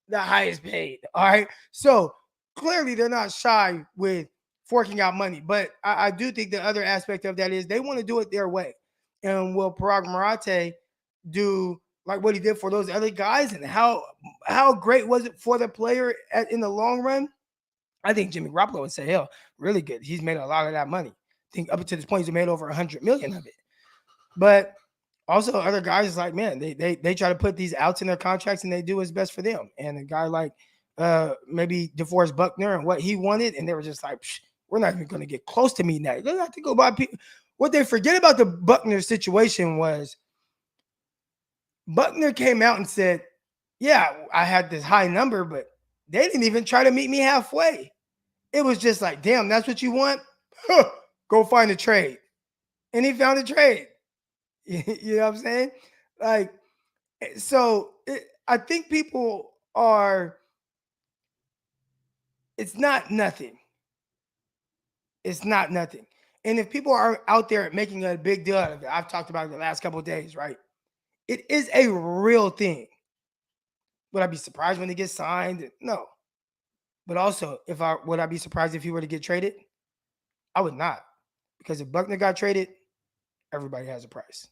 the highest paid. All right, so clearly they're not shy with forking out money, but I do think the other aspect of that is they want to do it their way. And will Parag Marate do like what he did for those other guys? And how great was it for the player in the long run? I think Jimmy Garoppolo would say, hell, really good. He's made a lot of that money. I think up to this point, he's made over 100 million of it. But also other guys is like, man, they try to put these outs in their contracts and they do what's best for them. And a guy like maybe DeForest Buckner and what he wanted, and they were just like, we're not even going to get close to meeting that. They have to go by people. What they forget about the Buckner situation was Buckner came out and said, yeah, I had this high number, but they didn't even try to meet me halfway. It was just like, damn, that's what you want? Go find a trade. And he found a trade. You know what I'm saying? Like, so I think people are, it's not nothing. It's not nothing. And if people are out there making a big deal out of it, I've talked about it the last couple of days, right? It is a real thing. Would I be surprised when he gets signed? No. But also, would I be surprised if he were to get traded? I would not. Because if Buckner got traded, everybody has a price.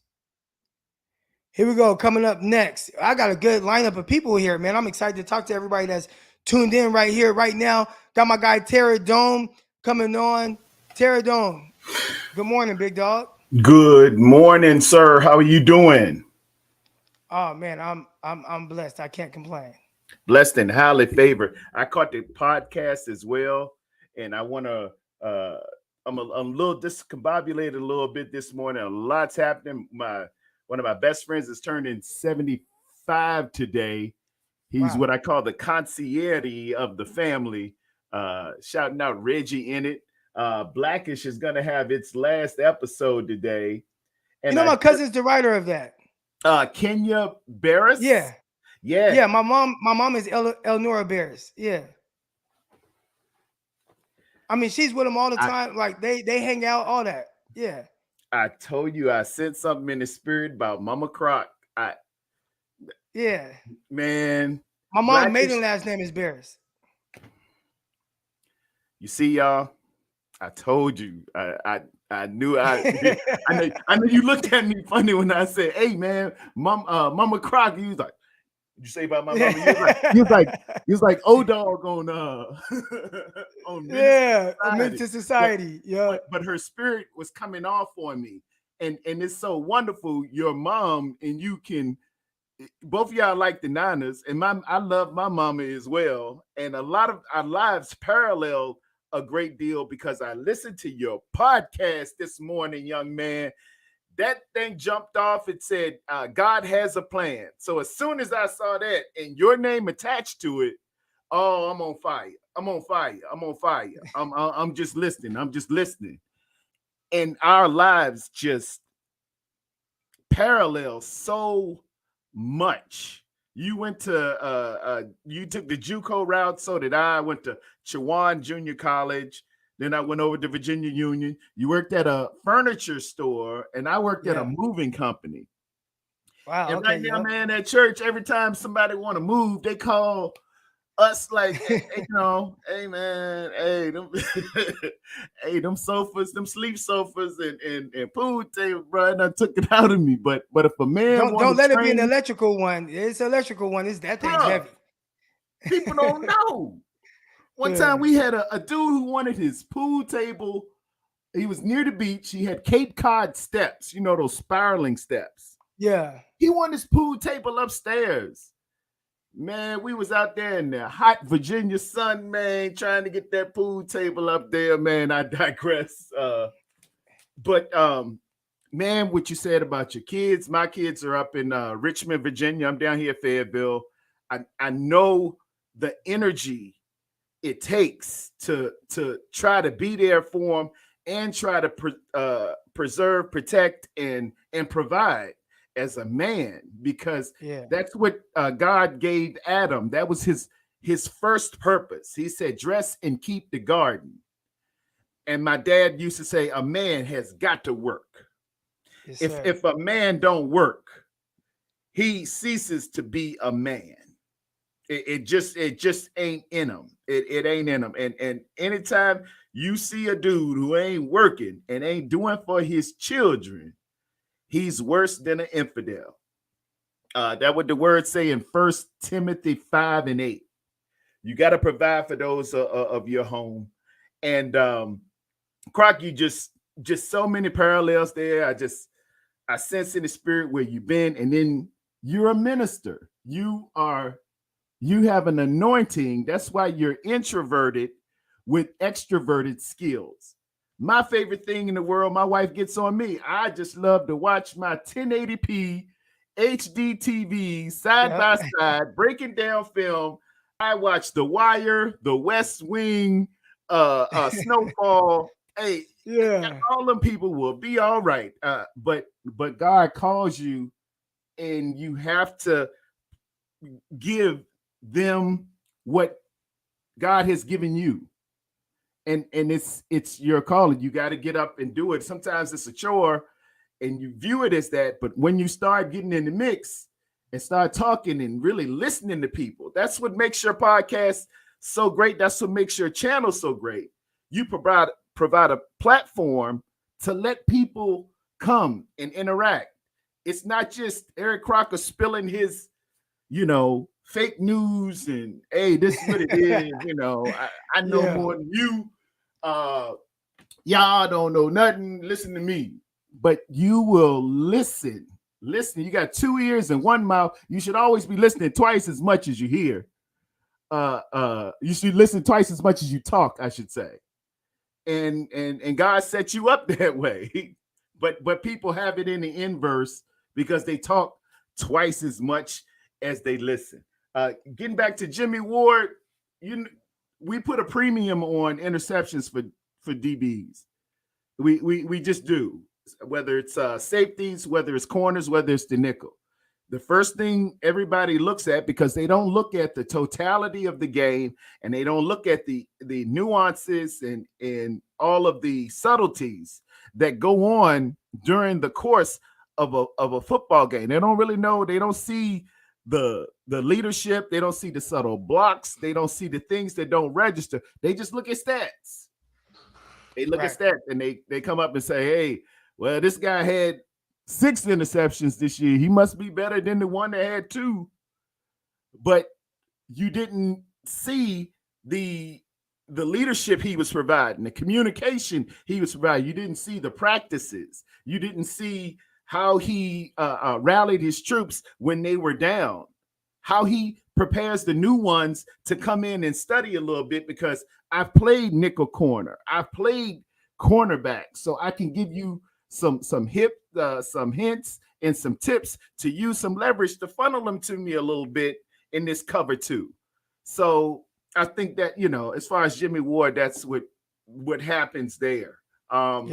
Here we go. Coming up next, I got a good lineup of people here, man. I'm excited to talk to everybody that's tuned in right here, right now. Got my guy Terra Dome coming on. Terra Dome, good morning, big dog. Good morning, sir. How are you doing? Oh man, I'm blessed. I can't complain. Blessed and highly favored. I caught the podcast as well, and I want to. I'm a little discombobulated a little bit this morning. A lot's happening. One of my best friends is turning 75 today. He's what I call the concierge of the family. Shouting out Reggie in it. Blackish is going to have its last episode today. And my cousin's the writer of that. Kenya Barris. Yeah. My mom is Elnora Barris. Yeah. I mean, she's with him all the time. Like they hang out, all that. Yeah. I told you I said something in the spirit about Mama Croc. Man. My mom's maiden last name is Barris. You see, y'all. I told you. I knew I know you looked at me funny when I said, "Hey, man, Mama Croc." He was like, "Did you say about my mama?" He was like, "Oh, dog on on Minister Society." Yeah, but her spirit was coming off on me, and it's so wonderful. Your mom and you can. Both of y'all like the Niners, and I love my mama as well. And a lot of our lives parallel a great deal because I listened to your podcast this morning, young man. That thing jumped off. It said, God has a plan. So as soon as I saw that and your name attached to it, oh, I'm on fire. I'm just listening. And our lives just parallel so much. You went to you took the JUCO route, so did I. Went to Chowan Junior College. Then I went over to Virginia Union. You worked at a furniture store, and I worked at a moving company. Wow. And right now, man, at church, every time somebody want to move, they call us like, hey, hey man, hey, them sofas, them sleep sofas and pool table, bro, and I took it out of me. But if a man don't let it be an electrical one. It's an electrical one. It's that thing's heavy. People don't know. One time we had a dude who wanted his pool table. He was near the beach. He had Cape Cod steps, those spiraling steps. Yeah. He wanted his pool table upstairs. Man, we was out there in the hot Virginia sun, man, trying to get that pool table up there, man. I digress. But man, what you said about your kids, my kids are up in Richmond, Virginia. I'm down here at Fayetteville. I know the energy it takes to try to be there for them and try to preserve, protect, and provide as a man, because Yeah. that's what God gave Adam. That was his first purpose. He said, dress and keep the garden. And my dad used to say, a man has got to work. Yes, If sir. if a man don't work, he ceases to be a man. It just ain't in him. It ain't in him. And anytime you see a dude who ain't working and ain't doing for his children, he's worse than an infidel. That what the words say in 1 Timothy 5:8. You got to provide for those of your home. And Croc, you just so many parallels there. I sense in the spirit where you've been, and then you're a minister. You have an anointing. That's why you're introverted with extroverted skills. My favorite thing in the world, my wife gets on me. I just love to watch my 1080p HD TV side by side, breaking down film. I watch The Wire, The West Wing, Snowfall. Hey, Yeah. all them people will be all right. But God calls you, and you have to give them what God has given you. And it's your calling. You got to get up and do it. Sometimes it's a chore and you view it as that, but when you start getting in the mix and start talking and really listening to people, that's what makes your podcast so great. That's what makes your channel so great. You provide a platform to let people come and interact. It's not just Eric Crocker spilling his, fake news and, hey, this is what it is. I know more than you. Y'all don't know nothing. Listen to me. But you will listen. Listen. You got 2 ears and 1 mouth. You should always be listening twice as much as you hear. You should listen twice as much as you talk, I should say. And God set you up that way. But people have it in the inverse because they talk twice as much as they listen. Getting back to Jimmie Ward, we put a premium on interceptions for DBs. We just do. Whether it's safeties, whether it's corners, whether it's the nickel. The first thing everybody looks at, because they don't look at the totality of the game and they don't look at the nuances and all of the subtleties that go on during the course of a football game. They don't really know. They don't see the leadership. They don't see the subtle blocks. They don't see the things that don't register. They just look at stats. They look at stats and they come up and say, hey, well, this guy had 6 interceptions this year. He must be better than the one that had 2. But you didn't see the leadership he was providing, the communication he was providing. You didn't see the practices. You didn't see how he rallied his troops when they were down, how he prepares the new ones to come in and study a little bit, because I've played nickel corner. I've played cornerback, so I can give you some hints and some tips to use some leverage to funnel them to me a little bit in this cover 2. So I think that, as far as Jimmie Ward, that's what happens there. How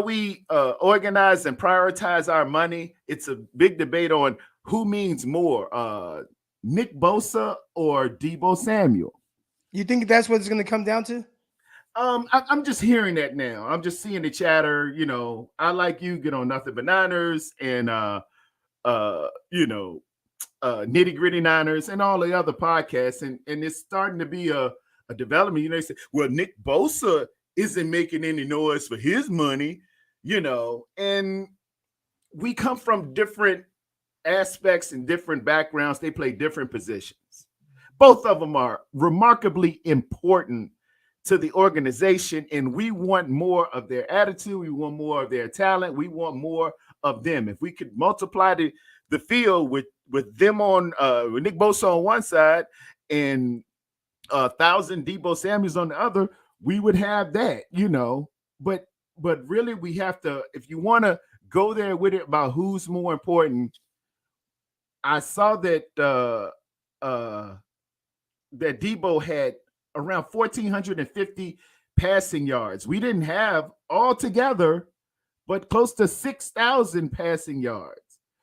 we organize and prioritize our money, it's a big debate on who means more, Nick Bosa or Deebo Samuel. You think that's what it's going to come down to? I'm just hearing that now. I'm just seeing the chatter. I like you, get on Nothing But Niners, and Nitty Gritty Niners, and all the other podcasts, and it's starting to be a development. They say, well, Nick Bosa isn't making any noise for his money, and we come from different aspects and different backgrounds. They play different positions. Both of them are remarkably important to the organization, and we want more of their attitude. We want more of their talent. We want more of them. If we could multiply the field with them on with Nick Bosa on one side and 1,000 Deebo Samuels on the other, we would have that, But really, we have to, if you want to go there with it about who's more important. I saw that that Debo had around 1,450 passing yards. We didn't have altogether, but close to 6,000 passing yards.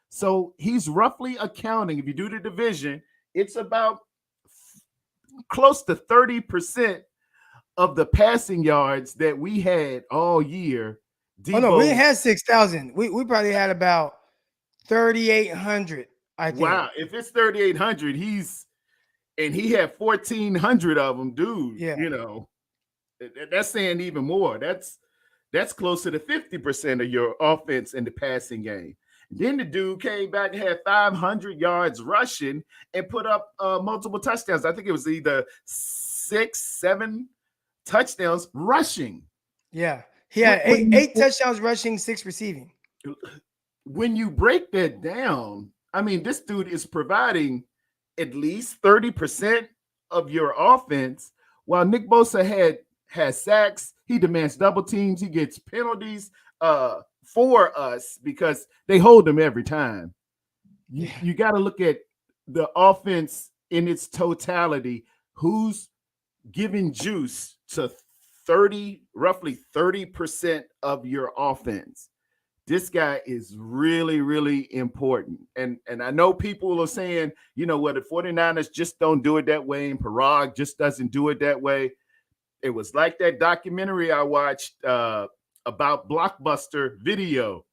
So he's roughly accounting, if you do the division, it's about close to 30% of the passing yards that we had all year. Debo, oh no, we had 6,000. We probably had about 3,800. I think. Wow, if it's 3,800, he had 1,400 of them, dude. Yeah, you know, that's saying even more. That's closer to 50% of your offense in the passing game. Then the dude came back and had 500 yards rushing and put up multiple touchdowns. I think it was either 6, 7 touchdowns rushing. Yeah, he had eight touchdowns rushing, 6 receiving. When you break that down, I mean, this dude is providing at least 30% of your offense, while Nick Bosa has sacks. He demands double teams. He gets penalties for us because they hold him every time. You got to look at the offense in its totality. Who's giving juice to roughly 30% of your offense? This guy is really, really important. And I know people are saying, you know what, the 49ers just don't do it that way, and Parag just doesn't do it that way. It was like that documentary I watched about Blockbuster Video.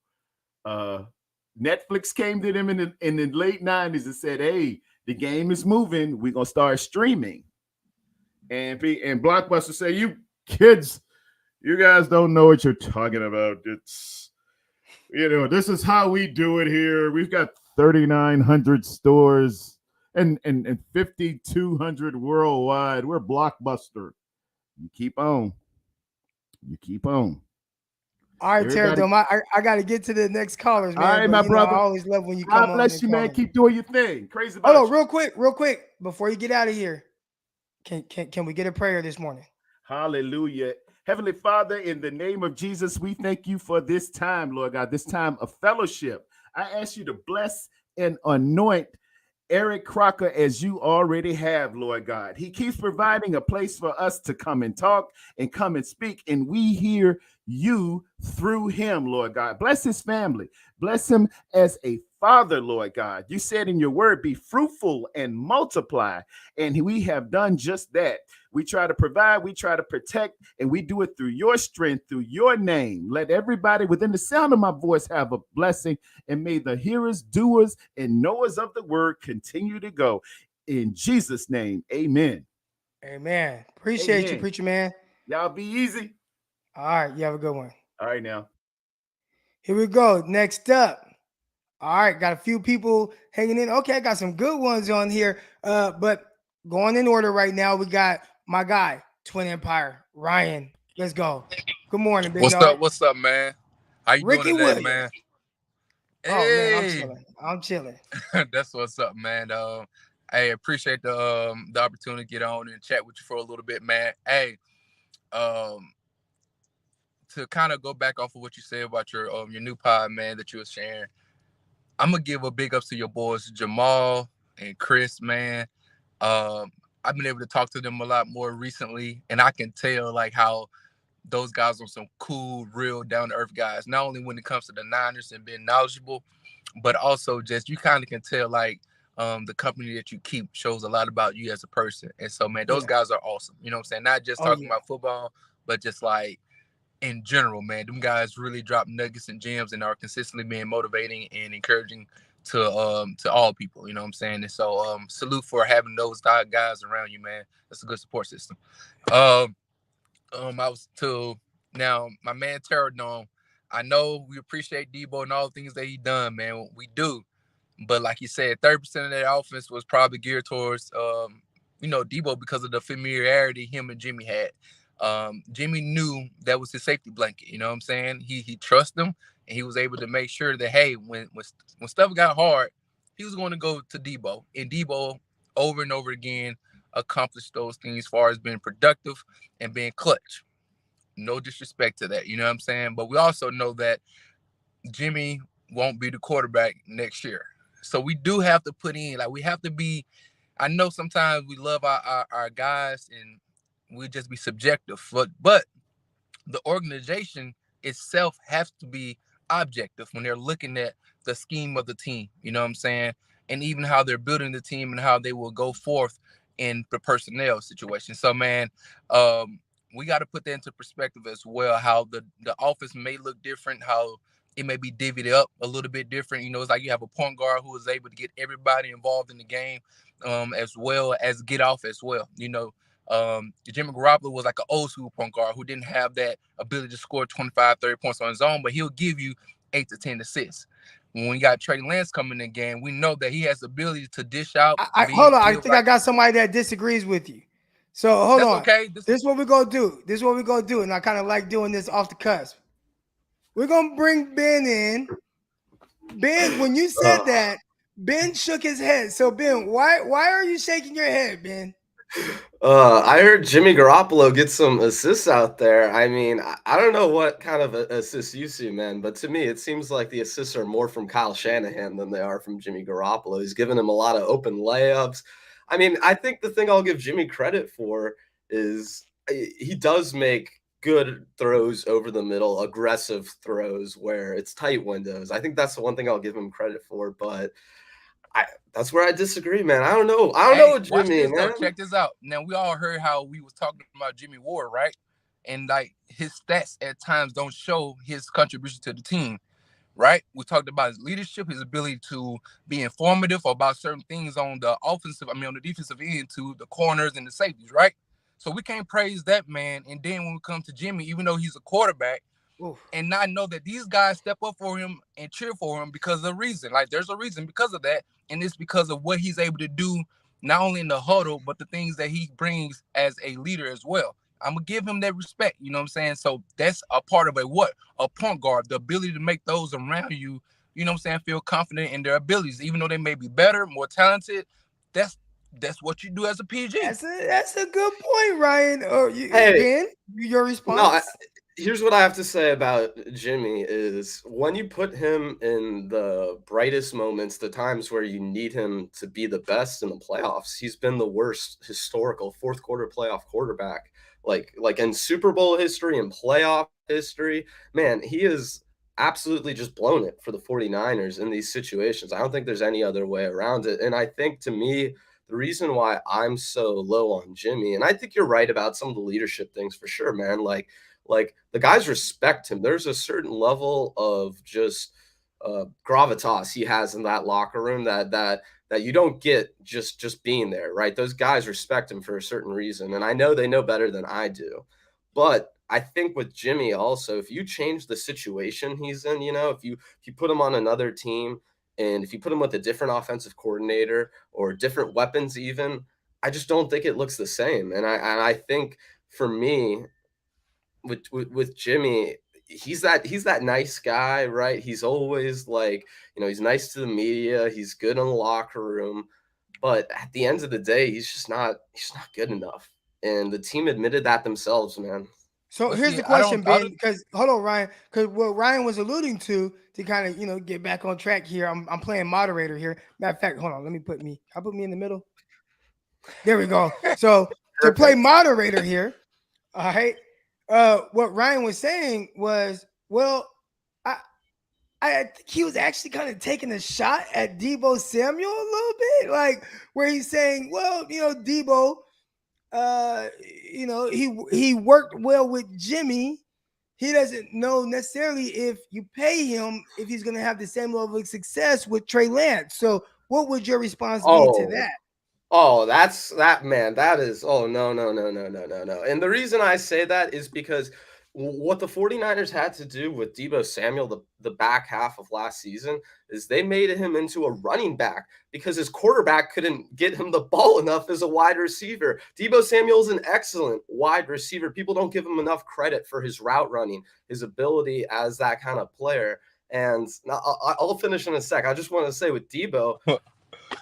Netflix came to them in the late 90s and said, hey, the game is moving. We're going to start streaming. And Blockbuster said, you kids, you guys don't know what you're talking about. It's, you know, this is how we do it here. We've got 3,900 stores and 5,200 worldwide. We're Blockbuster. You keep on. All right, Pterodome, I got to get to the next callers, man. All right, my brother. I always love when you come on. God bless you, man. Keep doing your thing. Crazy about you. Real quick, before you get out of here, can we get a prayer this morning? Hallelujah. Heavenly Father, in the name of Jesus, we thank you for this time, Lord God, this time of fellowship. I ask you to bless and anoint Eric Crocker as you already have, Lord God. He keeps providing a place for us to come and talk and come and speak, and we hear you through him, Lord God. Bless his family. Bless him as a father, Lord God. You said in your word, be fruitful and multiply, and we have done just that. We try to provide, we try to protect, and we do it through your strength, through your name. Let everybody within the sound of my voice have a blessing, and may the hearers, doers, and knowers of the word continue to go. In Jesus' name, amen. Amen. Appreciate you, preacher man. Y'all be easy. All right, you have a good one. All right, now. Here we go. Next up. All right, got a few people hanging in. Okay, I got some good ones on here. But going in order right now, we got my guy, Twin Empire, Ryan. Let's go. Good morning, big dog. What's up, man? How you Ricky doing today, Williams. man? Oh, man, I'm chilling. That's what's up, man. I appreciate the opportunity to get on and chat with you for a little bit, man. Hey, to kind of go back off of what you said about your new pod, man, that you were sharing, I'm gonna give a big ups to your boys, Jamal and Chris, man. I've been able to talk to them a lot more recently, and I can tell like how those guys are some cool, real, down-to-earth guys. Not only when it comes to the Niners and being knowledgeable, but also just you kind of can tell like the company that you keep shows a lot about you as a person. And so, man, those guys are awesome. You know what I'm saying? Not just talking about football, but just like in general, man. Them guys really drop nuggets and gems and are consistently being motivating and encouraging to all people, you know what I'm saying? And so salute for having those guys around you, man. That's a good support system. I was to now my man Pterodome. I know we appreciate Debo and all the things that he done, man. We do. But like you said, 30% of that offense was probably geared towards Debo because of the familiarity him and Jimmie had. Jimmie knew that was his safety blanket, you know what I'm saying? He trusted him. And he was able to make sure that, hey, when stuff got hard, he was going to go to Debo. And Debo, over and over again, accomplished those things as far as being productive and being clutch. No disrespect to that, you know what I'm saying? But we also know that Jimmie won't be the quarterback next year. So we do have to put in, like, we have to be I know sometimes we love our guys and we just be subjective, but the organization itself has to be objective when they're looking at the scheme of the team. You know what I'm saying? And even how they're building the team and how they will go forth in the personnel situation. So, man, we got to put that into perspective as well. How the offense may look different, how it may be divvied up a little bit different. You know, it's like you have a point guard who is able to get everybody involved in the game, as well as get off as well. You know, Jimmy Garoppolo was like an old school point guard who didn't have that ability to score 25, 30 points on his own, but he'll give you 8 to 10 assists. When we got Trey Lance coming in the game, we know that he has the ability to dish out. Hold on. I think I got somebody that disagrees with you. So hold on. Okay. This is what we're going to do. And I kind of like doing this off the cusp. We're going to bring Ben in. Ben, when you said that, Ben shook his head. So Ben, why are you shaking your head, Ben? I heard Jimmy Garoppolo get some assists out there. I mean, I don't know what kind of assists you see, man, but to me, it seems like the assists are more from Kyle Shanahan than they are from Jimmy Garoppolo. He's given him a lot of open layups. I mean, I think the thing I'll give Jimmy credit for is he does make good throws over the middle, aggressive throws where it's tight windows. I think that's the one thing I'll give him credit for, but that's where I disagree, man. I don't know. I don't know what Jimmy, man. Check this out. Now, we all heard how we was talking about Jimmie Ward, right? And like his stats at times don't show his contribution to the team, right? We talked about his leadership, his ability to be informative about certain things on the defensive end to the corners and the safeties, right? So we can't praise that man. And then when we come to Jimmy, even though he's a quarterback, and not know that these guys step up for him and cheer for him because of a reason. Like there's a reason because of that. And it's because of what he's able to do, not only in the huddle, but the things that he brings as a leader as well. I'm going to give him that respect. You know what I'm saying? So that's a part of a point guard, the ability to make those around you, you know what I'm saying, feel confident in their abilities, even though they may be better, more talented. That's what you do as a PG. That's a good point, Ryan. Ben, your response? No, here's what I have to say about Jimmy is when you put him in the brightest moments, the times where you need him to be the best in the playoffs, he's been the worst historical fourth quarter playoff quarterback. Like in Super Bowl history and playoff history, man, he is absolutely just blown it for the 49ers in these situations. I don't think there's any other way around it. And I think to me, the reason why I'm so low on Jimmy, and I think you're right about some of the leadership things for sure, man, like the guys respect him. There's a certain level of just gravitas he has in that locker room that you don't get just being there, right? Those guys respect him for a certain reason, and I know they know better than I do. But I think with Jimmy also, if you change the situation he's in, you know, if you put him on another team and if you put him with a different offensive coordinator or different weapons even, I just don't think it looks the same. And I think for me, with Jimmy, he's that nice guy, right? He's always like, you know, he's nice to the media, he's good in the locker room, but at the end of the day, he's not good enough. And the team admitted that themselves, man. So here's the question, Ben, because hold on, Ryan, because what Ryan was alluding to kind of, you know, get back on track here. I'm playing moderator here. Matter of fact, hold on, I'll put me in the middle. There we go. So to play moderator here, all right. What Ryan was saying was, well, I think he was actually kind of taking a shot at Deebo Samuel a little bit, like where he's saying, well, you know, Deebo, you know, he worked well with Jimmie. He doesn't know necessarily if you pay him if he's going to have the same level of success with Trey Lance. So, what would your response be to that? Oh, man. That is, no. And the reason I say that is because what the 49ers had to do with Deebo Samuel the back half of last season is they made him into a running back because his quarterback couldn't get him the ball enough as a wide receiver. Deebo Samuel is an excellent wide receiver. People don't give him enough credit for his route running, his ability as that kind of player. And now I'll finish in a sec. I just want to say with Deebo,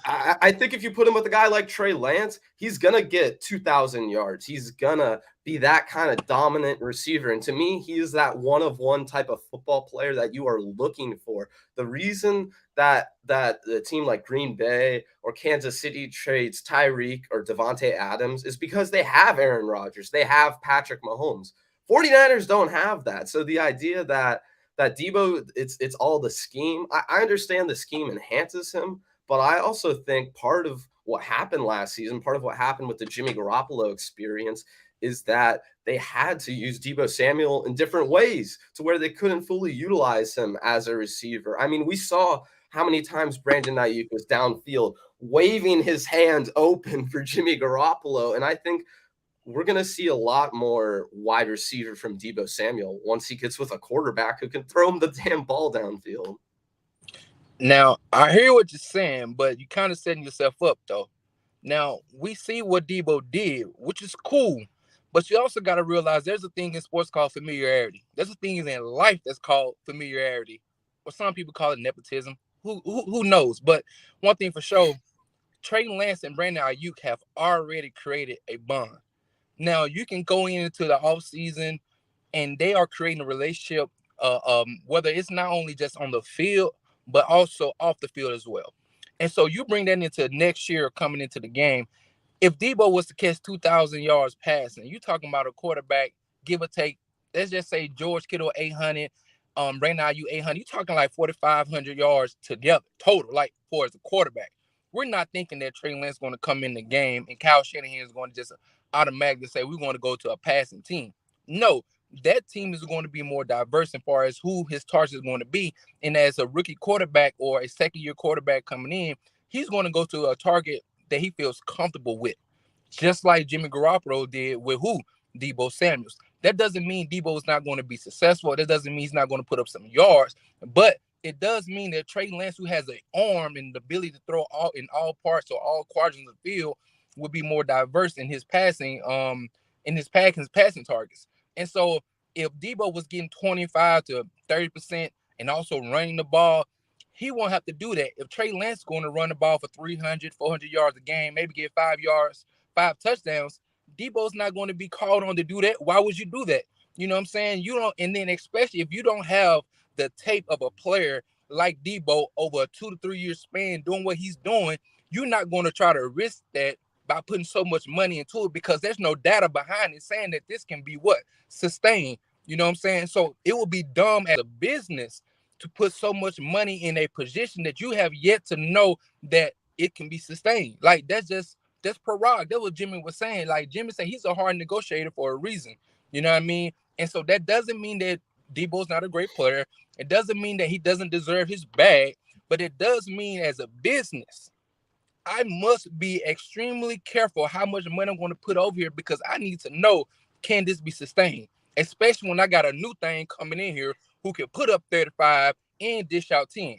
I think if you put him with a guy like Trey Lance, he's going to get 2,000 yards. He's going to be that kind of dominant receiver. And to me, he is that one-of-one type of football player that you are looking for. The reason that the team like Green Bay or Kansas City trades Tyreek or Devontae Adams is because they have Aaron Rodgers. They have Patrick Mahomes. 49ers don't have that. So the idea that Debo, it's all the scheme. I understand the scheme enhances him, but I also think part of what happened last season, part of what happened with the Jimmy Garoppolo experience is that they had to use Deebo Samuel in different ways to where they couldn't fully utilize him as a receiver. I mean, we saw how many times Brandon Ayuk was downfield waving his hands open for Jimmy Garoppolo. And I think we're going to see a lot more wide receiver from Deebo Samuel once he gets with a quarterback who can throw him the damn ball downfield. Now, I hear what you're saying, but you kind of setting yourself up, though. Now, we see what Deebo did, which is cool, but you also got to realize there's a thing in sports called familiarity. There's a thing in life that's called familiarity, or some people call it nepotism. Who knows? But one thing for sure, Trey Lance and Brandon Ayuk have already created a bond. Now, you can go into the offseason, and they are creating a relationship, whether it's not only just on the field, but also off the field as well. And so you bring that into next year coming into the game. If Deebo was to catch 2,000 yards passing, you're talking about a quarterback, give or take, let's just say George Kittle 800, Brandon Ayuk 800. You're talking like 4,500 yards together total, like for as a quarterback. We're not thinking that Trey Lance is going to come in the game and Kyle Shanahan is going to just automatically say we're going to go to a passing team. No, that team is going to be more diverse as far as who his target is going to be. And as a rookie quarterback or a second-year quarterback coming in, he's going to go to a target that he feels comfortable with, just like Jimmy Garoppolo did with who? Deebo Samuels. That doesn't mean Deebo is not going to be successful. That doesn't mean he's not going to put up some yards, but it does mean that Trey Lance, who has an arm and the ability to throw in all parts or all quadrants of the field, will be more diverse in his passing, passing targets. And so if Deebo was getting 25 to 30% and also running the ball, he won't have to do that. If Trey Lance is going to run the ball for 300, 400 yards a game, maybe get 5 touchdowns, Deebo's not going to be called on to do that. Why would you do that? You know what I'm saying? You don't, and then especially if you don't have the tape of a player like Deebo over a 2 to 3 year span doing what he's doing, you're not going to try to risk that by putting so much money into it because there's no data behind it saying that this can be what? Sustained. You know what I'm saying? So it would be dumb as a business to put so much money in a position that you have yet to know that it can be sustained. Like that's parag. That's what Jimmie was saying. Like Jimmie said, he's a hard negotiator for a reason. You know what I mean? And so that doesn't mean that Deebo's not a great player. It doesn't mean that he doesn't deserve his bag, but it does mean as a business, I must be extremely careful how much money I'm going to put over here because I need to know, can this be sustained? Especially when I got a new thing coming in here who can put up 35 and dish out 10.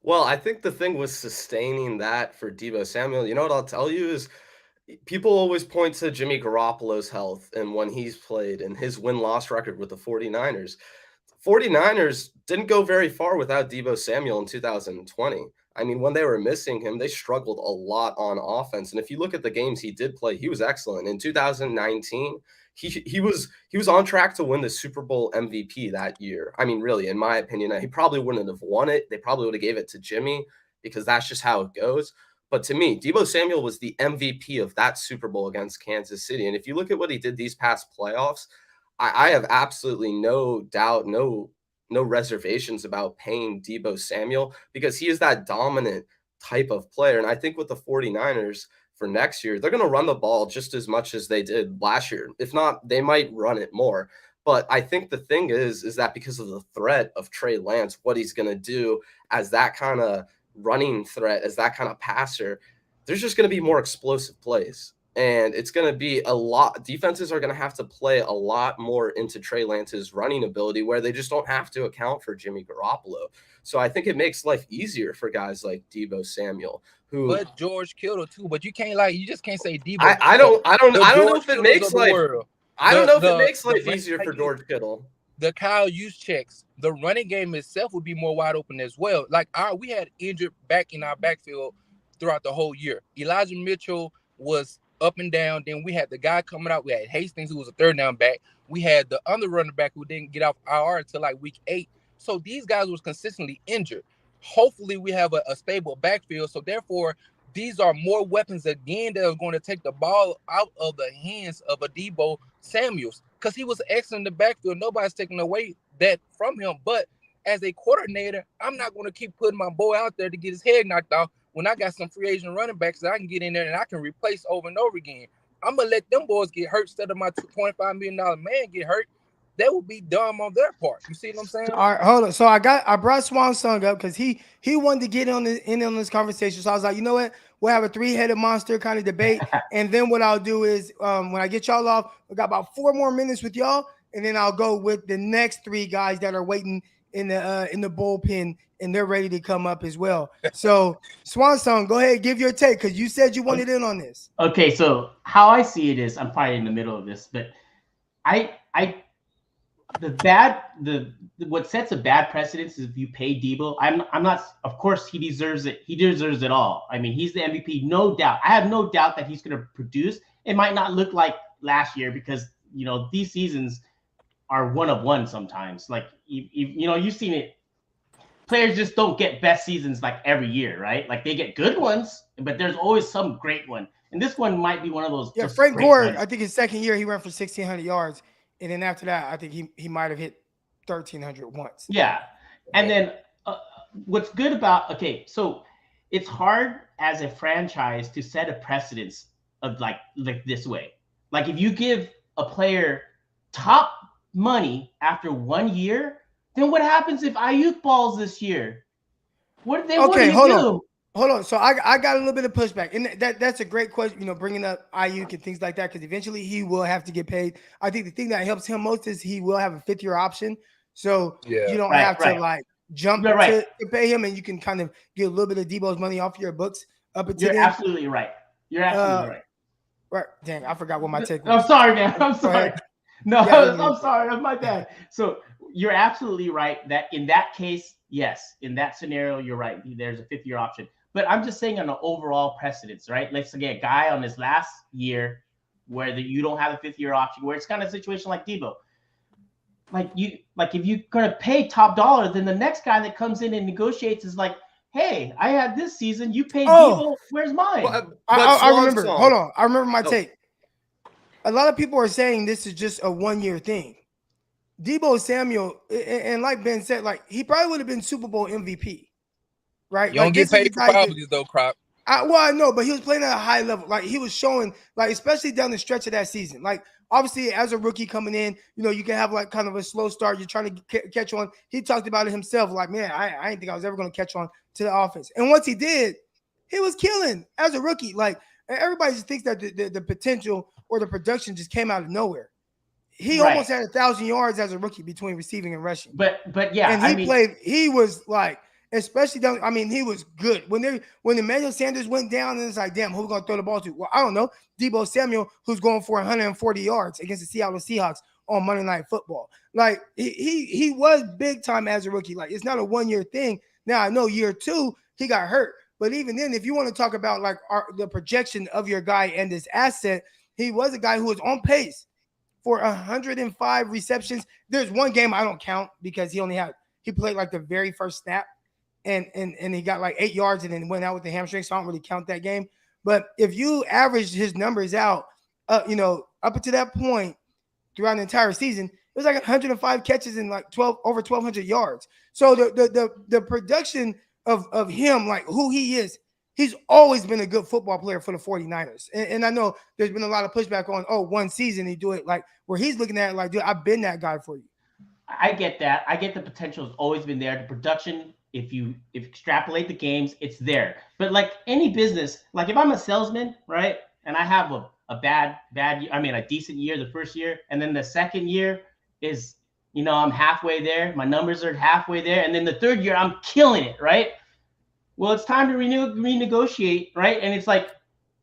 Well, I think the thing was sustaining that for Deebo Samuel. You know what I'll tell you is people always point to Jimmy Garoppolo's health and when he's played and his win-loss record with the 49ers. 49ers didn't go very far without Deebo Samuel in 2020. I mean, when they were missing him, they struggled a lot on offense. And if you look at the games he did play, he was excellent. In 2019, he was on track to win the Super Bowl MVP that year. I mean, really, in my opinion, he probably wouldn't have won it. They probably would have gave it to Jimmie because that's just how it goes. But to me, Deebo Samuel was the MVP of that Super Bowl against Kansas City. And if you look at what he did these past playoffs, I have absolutely no doubt, no reservations about paying Deebo Samuel because he is that dominant type of player. And I think with the 49ers for next year, they're going to run the ball just as much as they did last year. If not, they might run it more. But I think the thing is that because of the threat of Trey Lance, what he's going to do as that kind of running threat, as that kind of passer, there's just going to be more explosive plays. And it's going to be a lot. Defenses are going to have to play a lot more into Trey Lance's running ability where they just don't have to account for Jimmy Garoppolo. So I think it makes life easier for guys like Deebo Samuel, who. But George Kittle too. But you just can't say Deebo. I don't know if it makes life. I don't know if it makes life easier for George Kittle. The Kyle Juszczyks, the running game itself would be more wide open as well. Like we had injured back in our backfield throughout the whole year. Elijah Mitchell was up and down. Then we had the guy coming out. We had Hastings, who was a third down back. We had the other running back who didn't get off IR until like week 8. So these guys was consistently injured. Hopefully we have a stable backfield. So therefore, these are more weapons again that are going to take the ball out of the hands of a Deebo Samuels, because he was excellent in the backfield. Nobody's taking away that from him. But as a coordinator, I'm not going to keep putting my boy out there to get his head knocked off when I got some free agent running backs that I can get in there and I can replace over and over again. I'm going to let them boys get hurt instead of my $25 million man get hurt. That would be dumb on their part. You see what I'm saying? All right, hold on. So I brought Swan Song up because he wanted to get on this conversation. So I was like, you know what? We'll have a 3-headed monster kind of debate, and then what I'll do is when I get y'all off, we got about 4 more minutes with y'all, and then I'll go with the next 3 guys that are waiting in the bullpen, and they're ready to come up as well. So Swan Song, go ahead, give your take, because you said you wanted in on this. Okay, so how I see it is, I'm probably in the middle of this, but what sets a bad precedence is if you pay Deebo. I'm not. Of course, he deserves it. He deserves it all. I mean, he's the MVP, no doubt. I have no doubt that he's going to produce. It might not look like last year because these seasons are one of one sometimes. Like you've seen it. Players just don't get best seasons like every year, right? Like they get good ones, but there's always some great one. And this one might be one of those. Yeah, Frank Gore. I think his second year he ran for 1,600 yards. And then after that, I think he might have hit 1,300 once. Yeah. And then what's good about, so it's hard as a franchise to set a precedence of like this way. Like if you give a player top money after 1 year, then what happens if Ayuk balls this year? What do you do? Hold on. So I got a little bit of pushback, and that's a great question. Bringing up Ayuk and things like that, because eventually he will have to get paid. I think the thing that helps him most is he will have a 5th-year option, so you don't have to like jump to pay him, and you can kind of get a little bit of Deebo's money off your books up until. You're absolutely right. You're absolutely right. Right. Dang, I forgot what my take was. I'm sorry, man. I'm sorry. No, I'm sorry. That's my bad. So you're absolutely right that in that case, yes, in that scenario, you're right. There's a 5th-year option. But I'm just saying on an overall precedence, right? Let's get a guy on his last year where you don't have a 5th-year option, where it's kind of a situation like Deebo. Like if you're gonna pay top dollar, then the next guy that comes in and negotiates is like, hey, I had this season, you paid Deebo, where's mine? I remember. Hold on, I remember my take. A lot of people are saying this is just a 1-year thing. Deebo Samuel, and like Ben said, like he probably would have been Super Bowl MVP. Right, you don't get paid for probabilities though, Crop. I know, but he was playing at a high level. Like he was showing, like especially down the stretch of that season. Like obviously, as a rookie coming in, you can have like kind of a slow start. You're trying to catch on. He talked about it himself. Like, man, I didn't think I was ever going to catch on to the offense. And once he did, he was killing as a rookie. Like everybody just thinks that the potential or the production just came out of nowhere. He almost had 1,000 yards as a rookie between receiving and rushing. But yeah, and he was like. Especially down, he was good. When Emmanuel Sanders went down, and it's like, damn, who we gonna throw the ball to? Well, I don't know. Deebo Samuel, who's going for 140 yards against the Seattle Seahawks on Monday Night Football. Like he was big time as a rookie. Like it's not a 1-year thing. Now I know year 2 he got hurt, but even then, if you want to talk about like the projection of your guy and this asset, he was a guy who was on pace for 105 receptions. There's one game I don't count because he played like the very first snap. And he got like 8 yards and then went out with the hamstring, so I don't really count that game. But if you average his numbers out, up until that point throughout the entire season, it was like 105 catches and like over 1,200 yards. So the production of him, like who he is, he's always been a good football player for the 49ers. And I know there's been a lot of pushback on, 1 season he do it, like where he's looking at it like, dude, I've been that guy for you. I get that. I get the potential has always been there. The production, if you extrapolate the games, it's there. But like any business, like if I'm a salesman, right, and I have a decent year the first year, and then the second year is, I'm halfway there. My numbers are halfway there. And then the third year, I'm killing it, right? Well, it's time to renegotiate, right? And it's like,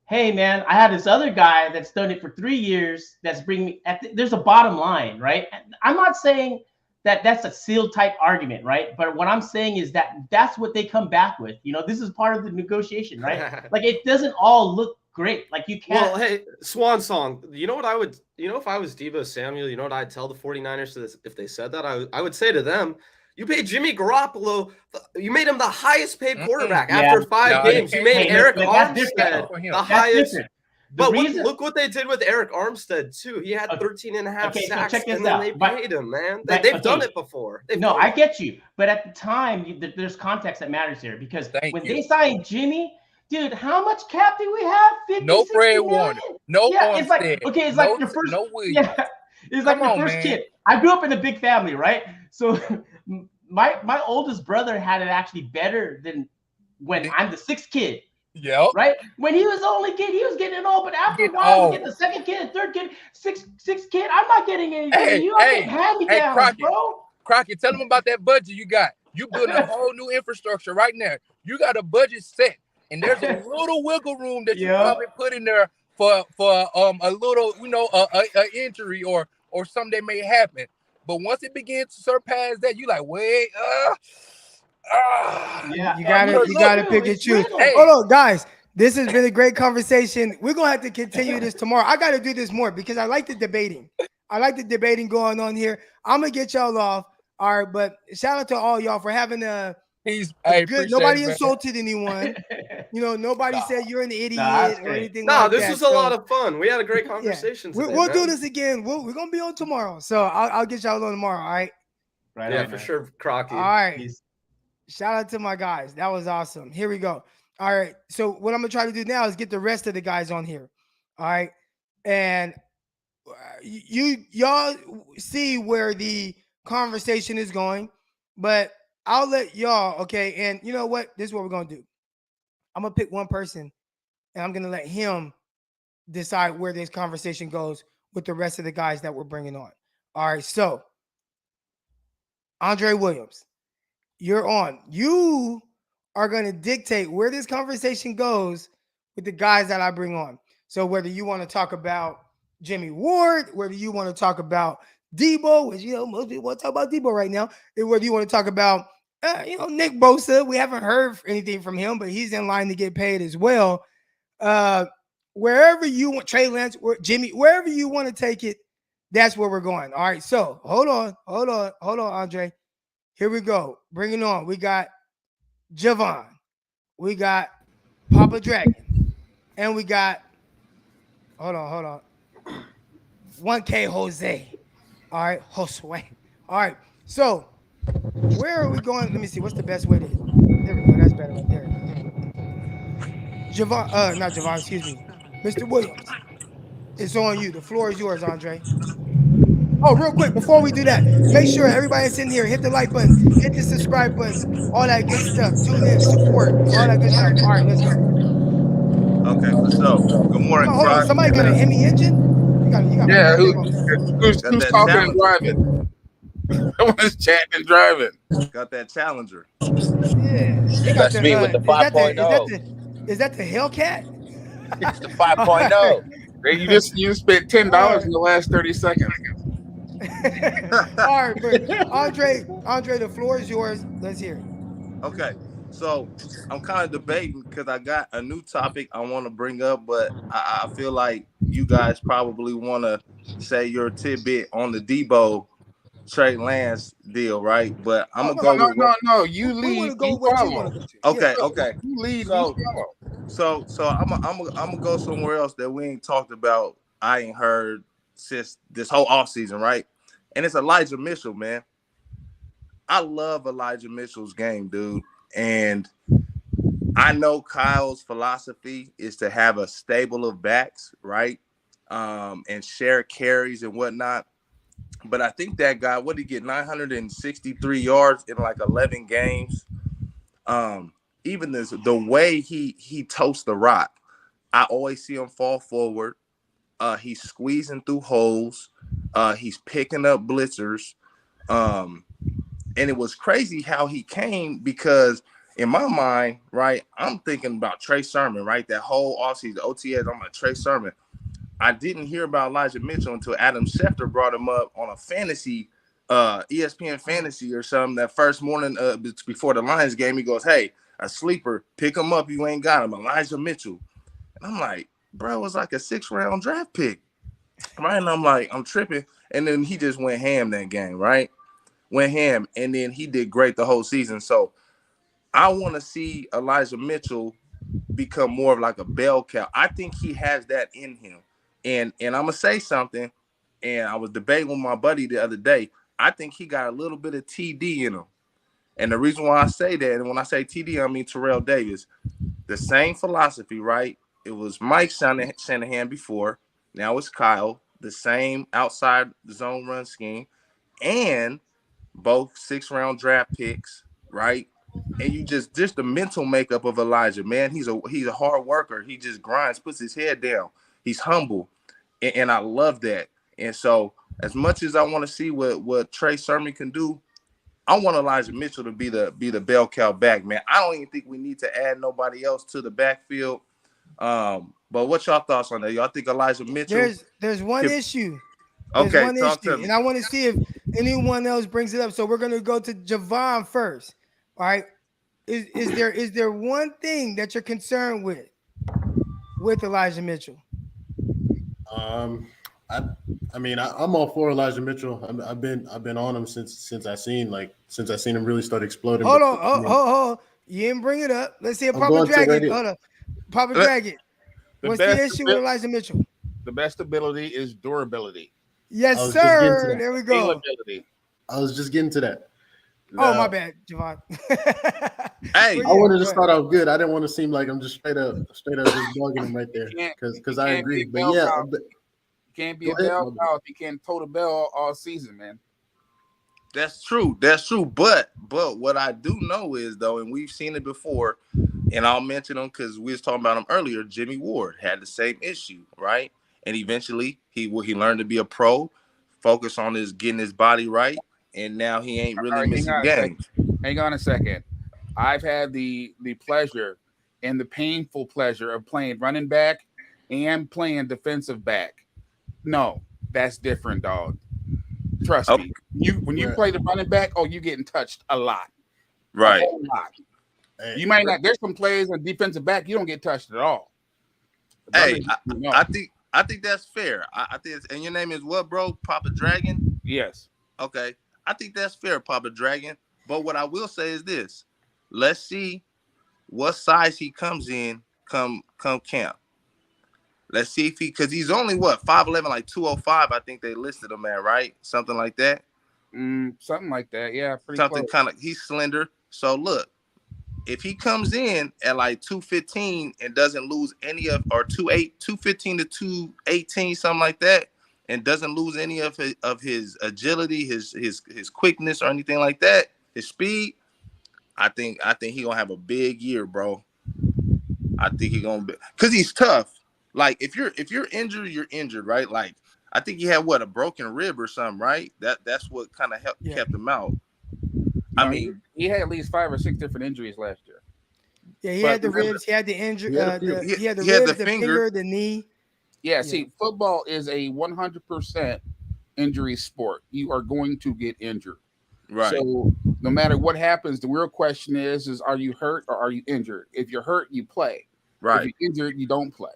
hey, man, I had this other guy that's done it for 3 years. That's bringing me. There's a bottom line, right? I'm not saying that's a sealed type argument, right? But what I'm saying is that's what they come back with. This is part of the negotiation, right? Like it doesn't all look great. Like you can't. Well, hey, Swan Song, you know what I would, if I was Deebo Samuel, you know what I'd tell the 49ers if they said that? I would say to them, you paid Jimmy Garoppolo, you made him the highest paid quarterback after 5 games. You made Eric Armstead the highest. But look what they did with Eric Armstead, too. He had 13 and a half sacks, and then they paid him, man. They've done it before. I get you. But at the time, there's context that matters here. Because they signed Jimmie, dude, how much cap do we have? 50, no Fred Warner. No Armstead. It's like your first. No it's like your first kid. I grew up in a big family, right? So my oldest brother had it actually better than when I'm the 6th kid. Yeah. Right? When he was the only kid, he was getting it all. But after a while, you get the 2nd kid, 3rd kid, sixth kid. I'm not getting anything. You don't get hand-me-downs, bro. Crockett, tell them about that budget you got. You building a whole new infrastructure right now. You got a budget set, and there's a little wiggle room that you probably put in there for a little, a injury or something that may happen. But once it begins to surpass that, you like, wait, you gotta pick and choose. Hey. Hold on, guys. This has been a great conversation. We're gonna have to continue this tomorrow. I gotta do this more because I like the debating. I like the debating going on here. I'm gonna get y'all off. All right, but shout out to all y'all for having a good. Nobody insulted anyone. Nobody said you're an idiot or anything like that. This was a lot of fun. We had a great conversation today. We'll do this again. We're gonna be on tomorrow, so I'll get y'all on tomorrow. All right. Right. Yeah, for sure, Crocky. All right. Peace. Shout out to my guys. That was awesome. Here we go. All right. So what I'm going to try to do now is get the rest of the guys on here. All right. And y'all see where the conversation is going, but I'll let y'all, okay? And you know what? This is what we're going to do. I'm going to pick one person, and I'm going to let him decide where this conversation goes with the rest of the guys that we're bringing on. All right. So, Andre Williams. You're on. You are going to dictate where this conversation goes with the guys that I bring on. So whether you want to talk about Jimmie Ward, whether you want to talk about Deebo, which, most people want to talk about Deebo right now, and whether you want to talk about, Nick Bosa, we haven't heard anything from him, but he's in line to get paid as well. Wherever you want, Trey Lance, Jimmie, wherever you want to take it, that's where we're going. All right, so hold on, Andre. Here we go. Bring it on. We got Javon. We got Papa Dragon. And we got, hold on. 1K Jose. All right, Josue. All right, so where are we going? Let me see. What's the best way to, there we go. That's better right there. Javon, not Javon, excuse me. Mr. Williams, it's on you. The floor is yours, Andre. Oh, real quick, before we do that, make sure everybody that's in here, hit the like button, hit the subscribe button, all that good stuff. Tune in, support, all that good stuff. All right, let's go. Okay, so good morning, hold on. Somebody got a Hemi engine? You got who's talking and driving? Someone's chatting and driving. Got that Challenger. Yeah. That's me with the 5.0. Is that the Hellcat? It's the 5.0. You spent $10 in the last 30 seconds. All right, but Andre, the floor is yours. Let's hear it. Okay, so I'm kind of debating because I got a new topic I want to bring up, but I feel like you guys probably want to say your tidbit on the Deebo Trey Lance deal, right? But I'm gonna go. No. You lead. Go what you want to go to. Okay, yeah. Okay. You lead. So I'm gonna go somewhere else that we ain't talked about. I ain't heard since this whole offseason, right? And it's Elijah Mitchell, man. I love Elijah Mitchell's game, dude. And I know Kyle's philosophy is to have a stable of backs, right? And share carries and whatnot. But I think that guy, what did he get? 963 yards in like 11 games. Even the way he toasts the rock, I always see him fall forward. He's squeezing through holes. He's picking up blitzers. And it was crazy how he came because in my mind, right, I'm thinking about Trey Sermon, right? That whole offseason, OTAs, I'm like, Trey Sermon. I didn't hear about Elijah Mitchell until Adam Schefter brought him up on a fantasy ESPN Fantasy or something that first morning before the Lions game. He goes, "Hey, a sleeper, pick him up. You ain't got him, Elijah Mitchell." And I'm like, bro, it was like a 6th-round draft pick, right? And I'm like, I'm tripping. And then he just went ham that game, right? Went ham, and then he did great the whole season. So I want to see Elijah Mitchell become more of like a bell cow. I think he has that in him. And I'm gonna say something. And I was debating with my buddy the other day. I think he got a little bit of TD in him. And the reason why I say that, and when I say TD, I mean Terrell Davis. The same philosophy, right? It was Mike Shanahan before. Now it's Kyle. The same outside zone run scheme. And both 6th-round draft picks, right? And you just the mental makeup of Elijah, man. He's a hard worker. He just grinds, puts his head down. He's humble. And I love that. And so as much as I want to see what Trey Sermon can do, I want Elijah Mitchell to be the bell cow back, man. I don't even think we need to add nobody else to the backfield. But what's y'all thoughts on that? Y'all think Elijah Mitchell? There's one issue. Okay, one issue, and I want to see if anyone else brings it up. So we're gonna go to Javon first. All right. Is there one thing that you're concerned with Elijah Mitchell? I mean, I'm all for Elijah Mitchell. I've been on him since I seen him really start exploding. Hold on. You didn't bring it up. Let's see if Papa Dragon. Hold up, Papa Dragon. What's the issue with Elijah Mitchell? The best ability is durability. Yes, sir. There we go. I was just getting to that. Oh, my bad, Javon. Hey, I wanted to start out good. I didn't want to seem like I'm just straight up just dogging him right there. Because I agree. But yeah, you can't be a bell cow if you can't toe the bell all season, man. That's true. But what I do know is, though, and we've seen it before, and I'll mention him because we was talking about him earlier. Jimmie Ward had the same issue, right? And eventually he learned to be a pro, focus on getting his body right, and now he ain't really missing games. Hang on a second. I've had the pleasure and the painful pleasure of playing running back and playing defensive back. No, that's different, dog. Trust me. When you play the running back, you're getting touched a lot. Right. A whole lot. Hey, you might not. There's some plays on defensive back you don't get touched at all. Hey, I think that's fair. I think, and your name is what, bro? Papa Dragon? Yes. Okay. I think that's fair, Papa Dragon. But what I will say is this: let's see what size he comes in come camp. Let's see if because he's only 5'11", like 205. I think they listed him at, right? Something like that. Something like that. Yeah, pretty something close. Kind of. He's slender. So look, if he comes in at like 215 and doesn't lose any of, or 215 to 218, something like that, and doesn't lose any of his agility, his quickness, or anything like that, his speed, I think he gonna have a big year, bro. I think he gonna be, because he's tough. Like if you're injured, you're injured, right? Like I think he had a broken rib or something, right? That's what kind of kept him out. I mean, he had at least 5 or 6 different injuries last year. Yeah, he had the ribs, he had the injury, he had the ribs, the finger, the knee. Yeah, see, football is a 100% injury sport. You are going to get injured. Right. So no matter what happens, the real question is are you hurt or are you injured? If you're hurt, you play. Right. If you're injured, you don't play.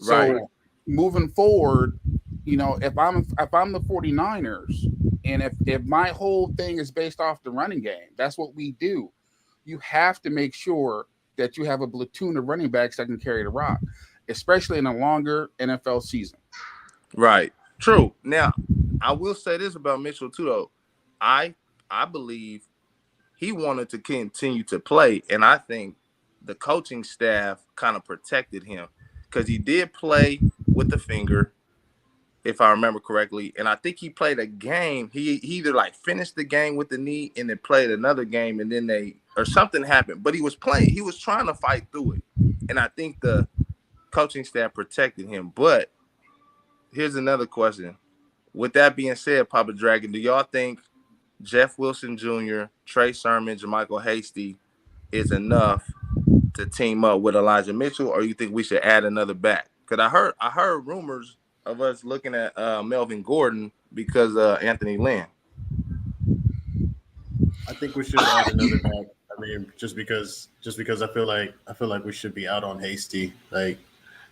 Right. So moving forward, if I'm the 49ers, and if my whole thing is based off the running game, that's what we do. You have to make sure that you have a platoon of running backs that can carry the rock, especially in a longer NFL season. Right. True. Now, I will say this about Mitchell too, though. I believe he wanted to continue to play, and I think the coaching staff kind of protected him because he did play with the finger, if I remember correctly, and I think he played a game. He either finished the game with the knee and then played another game, and then something happened. But he was playing. He was trying to fight through it, and I think the coaching staff protected him. But here's another question. With that being said, Papa Dragon, do y'all think Jeff Wilson Jr., Trey Sermon, Jermichael Hasty is enough to team up with Elijah Mitchell, or you think we should add another back? Because I heard rumors of us looking at Melvin Gordon because Anthony Lynn. I think we should add another back. I mean, just because I feel like we should be out on Hasty. Like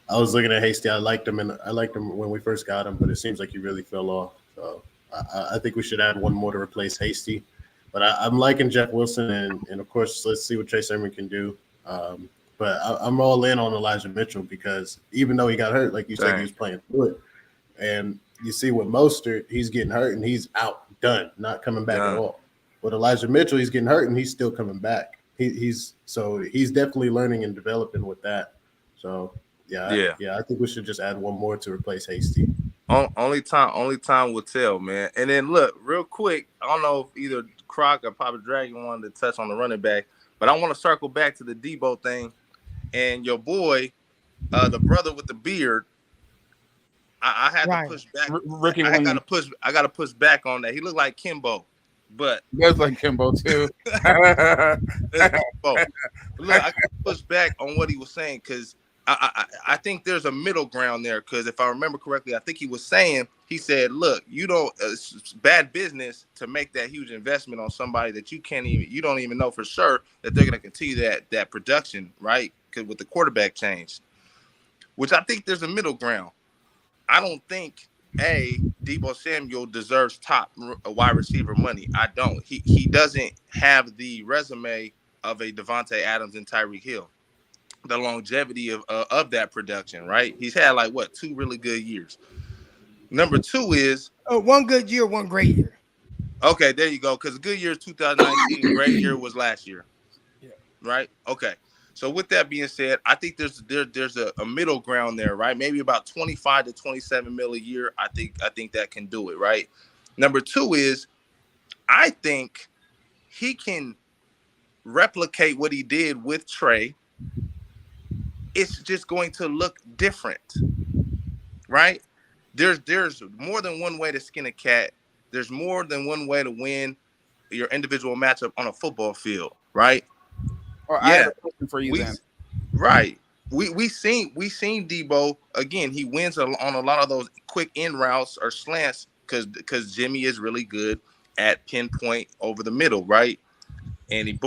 I was looking at Hasty, I liked him when we first got him, but it seems like he really fell off. So I think we should add one more to replace Hasty. But I'm liking Jeff Wilson, and of course, let's see what Trey Sermon can do. But I'm all in on Elijah Mitchell because even though he got hurt, like you said, he was playing through it. And you see with Mostert, he's getting hurt and he's out, done, not coming back at all. With Elijah Mitchell, he's getting hurt and he's still coming back. He's definitely learning and developing with that. So I think we should just add one more to replace Hasty. Only time will tell, man. And then look, real quick, I don't know if either Croc or Papa Dragon wanted to touch on the running back, but I want to circle back to the Debo thing. And your boy, the brother with the beard, I had to push back. Ricky, I got to push back on that. He looked like Kimbo, but he does like Kimbo too. Look, I got to push back on what he was saying because I think there's a middle ground there. Because if I remember correctly, I think he said, look, you don't. It's bad business to make that huge investment on somebody that you don't even know for sure that they're going to continue that production, right? Because with the quarterback change, which I think there's a middle ground. I don't think Deebo Samuel deserves top wide receiver money. I don't. He doesn't have the resume of a Devontae Adams and Tyreek Hill, the longevity of that production, right? He's had 2 really good years. Number 2 is one good year, one great year. Okay, there you go. Because a good year is 2019, great year was last year. Yeah. Right? Okay. So with that being said, I think there's a middle ground there, right? Maybe about 25 to 27 mil a year. I think that can do it, right? Number 2 is I think he can replicate what he did with Trey. It's just going to look different, right? There's more than one way to skin a cat. There's more than one way to win your individual matchup on a football field, right? Well, I have a question for you then. Right. We seen Debo again. He wins on a lot of those quick in routes or slants because Jimmie is really good at pinpoint over the middle, right? And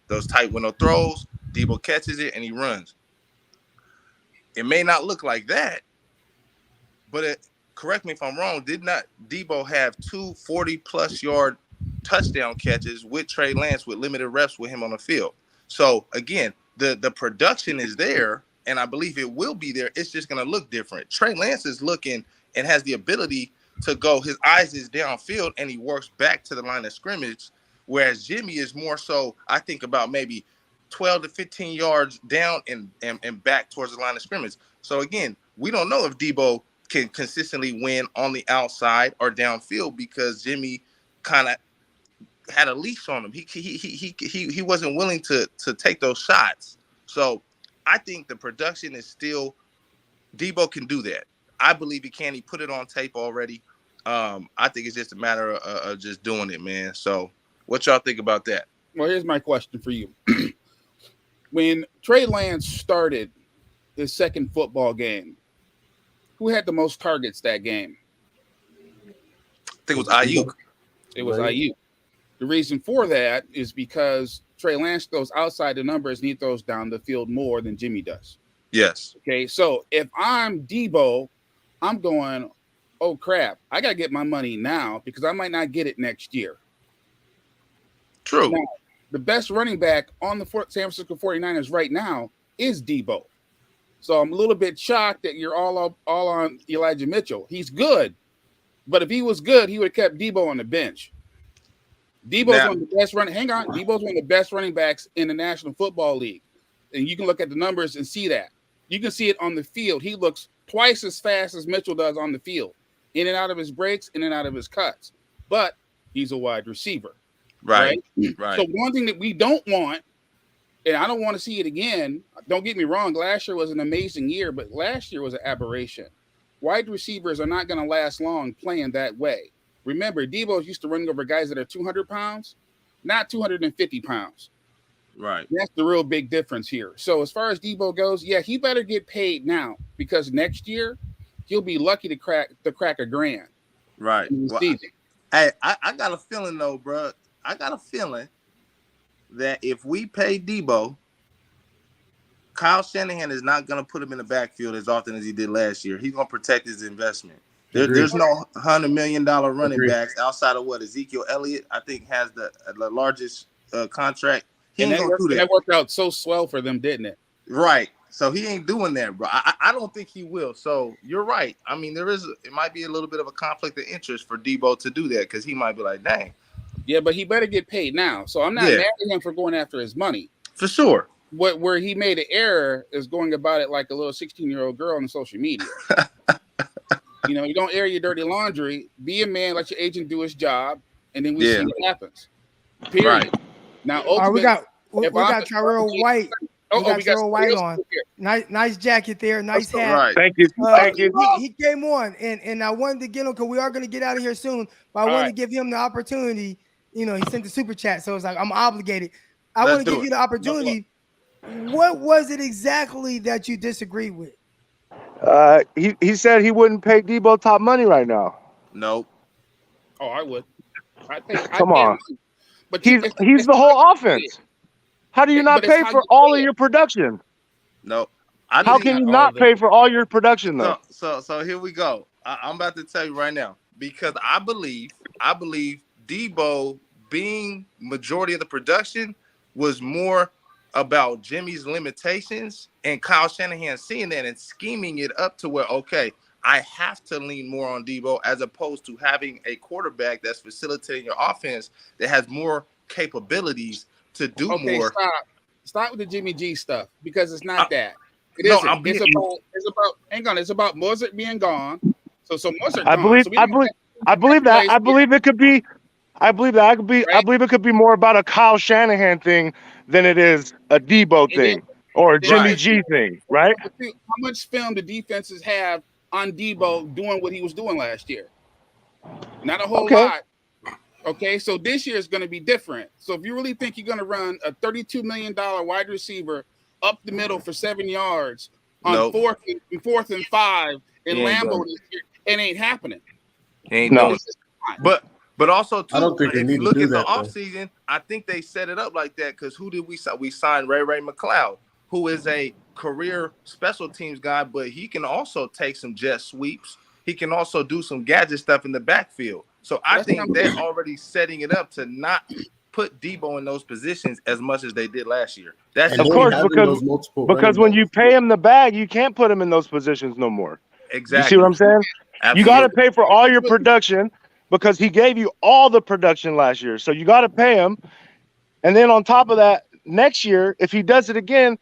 those tight window throws. Debo catches it and he runs. It may not look like that, but correct me if I'm wrong. Did not Debo have 2 40-plus yard touchdown catches with Trey Lance with limited reps with him on the field? So again, the production is there, and I believe it will be there. It's just going to look different. Trey Lance is looking and has the ability to go. His eyes is downfield, and he works back to the line of scrimmage, whereas Jimmie is more so, I think, about maybe 12 to 15 yards down and back towards the line of scrimmage. So again, we don't know if Debo can consistently win on the outside or downfield because Jimmie kind of had a leash on him. He wasn't willing to take those shots. So I think the production is still Debo can do that. I believe he can. He put it on tape already. I think it's just a matter of just doing it, man. So what y'all think about that? Well, here's my question for you. When Trey Lance started his second football game, who had the most targets that game? I think it was Ayuk. It was Ayuk. The reason for that is because Trey Lance throws outside the numbers and he throws down the field more than Jimmie does. Yes. Okay, so if I'm Debo, I'm going, oh, crap, I got to get my money now because I might not get it next year. True. Now, the best running back on the San Francisco 49ers right now is Debo. So I'm a little bit shocked that you're all on Elijah Mitchell. He's good, but if he was good, he would have kept Debo on the bench. Debo's one of the best Debo's one of the best running backs in the National Football League. And you can look at the numbers and see that. You can see it on the field. He looks twice as fast as Mitchell does on the field, in and out of his breaks, in and out of his cuts. But he's a wide receiver. Right. So one thing that we don't want, and I don't want to see it again, don't get me wrong, last year was an amazing year, but last year was an aberration. Wide receivers are not going to last long playing that way. Remember, Debo's used to running over guys that are 200 pounds, not 250 pounds. Right. That's the real big difference here. So as far as Debo goes, yeah, he better get paid now because next year he'll be lucky to crack $1,000,000. Right. Well, hey, I got a feeling though, bro. I got a feeling that if we pay Debo, Kyle Shanahan is not going to put him in the backfield as often as he did last year. He's going to protect his investment. There's no $100 million running backs outside of what Ezekiel Elliott, I think, has the largest contract. He ain't going to do that. That worked out so swell for them, didn't it? Right. So he ain't doing that, bro. I don't think he will. So you're right. I mean, it might be a little bit of a conflict of interest for Debo to do that because he might be like, dang. Yeah, but he better get paid now. So I'm not mad at him for going after his money. For sure. Where he made an error is going about it like a little 16-year-old girl on social media. You don't air your dirty laundry. Be a man, let your agent do his job, and then we see what happens. Period. Right. Now, we got Tyrell White. We got Tyrell White on. Nice jacket there. Nice hat. Right. Thank you. Thank you. He came on, and I wanted to get him because we are going to get out of here soon. But I wanted to give him the opportunity. He sent the super chat, so it's like I'm obligated. I want to give you the opportunity. What was it exactly that you disagreed with? He said he wouldn't pay Debo top money right now. Nope. Oh, I would. Come on. But he's the whole offense. How do you not pay for all of your production? No. How can you not pay for all your production though? So here we go. I'm about to tell you right now because I believe Debo being majority of the production was more about Jimmie's limitations and Kyle Shanahan seeing that and scheming it up to where, okay, I have to lean more on Debo as opposed to having a quarterback that's facilitating your offense that has more capabilities to do more. Stop with the Jimmy G stuff because it's not that. It isn't. It's about Mozart being gone. So Mozart. I believe that. I believe it could be. I believe it could be more about a Kyle Shanahan thing than it is a Debo thing or a Jimmy G thing, right? How much film do defenses have on Debo doing what he was doing last year? Not a whole lot. Okay, so this year is going to be different. So if you really think you're going to run a $32 million wide receiver up the middle for 7 yards on fourth and 5 in Lambeau this year, it ain't happening. But also, too, I don't think if you look at the offseason, I think they set it up like that because who did we sign? We signed Ray McLeod, who is a career special teams guy, but he can also take some jet sweeps. He can also do some gadget stuff in the backfield. So I think they're already setting it up to not put Debo in those positions as much as they did last year. That's of course because when you pay him the bag, you can't put him in those positions no more. Exactly. You see what I'm saying? Absolutely. You got to pay for all your production because he gave you all the production last year. So you got to pay him. And then on top of that, next year, if he does it again,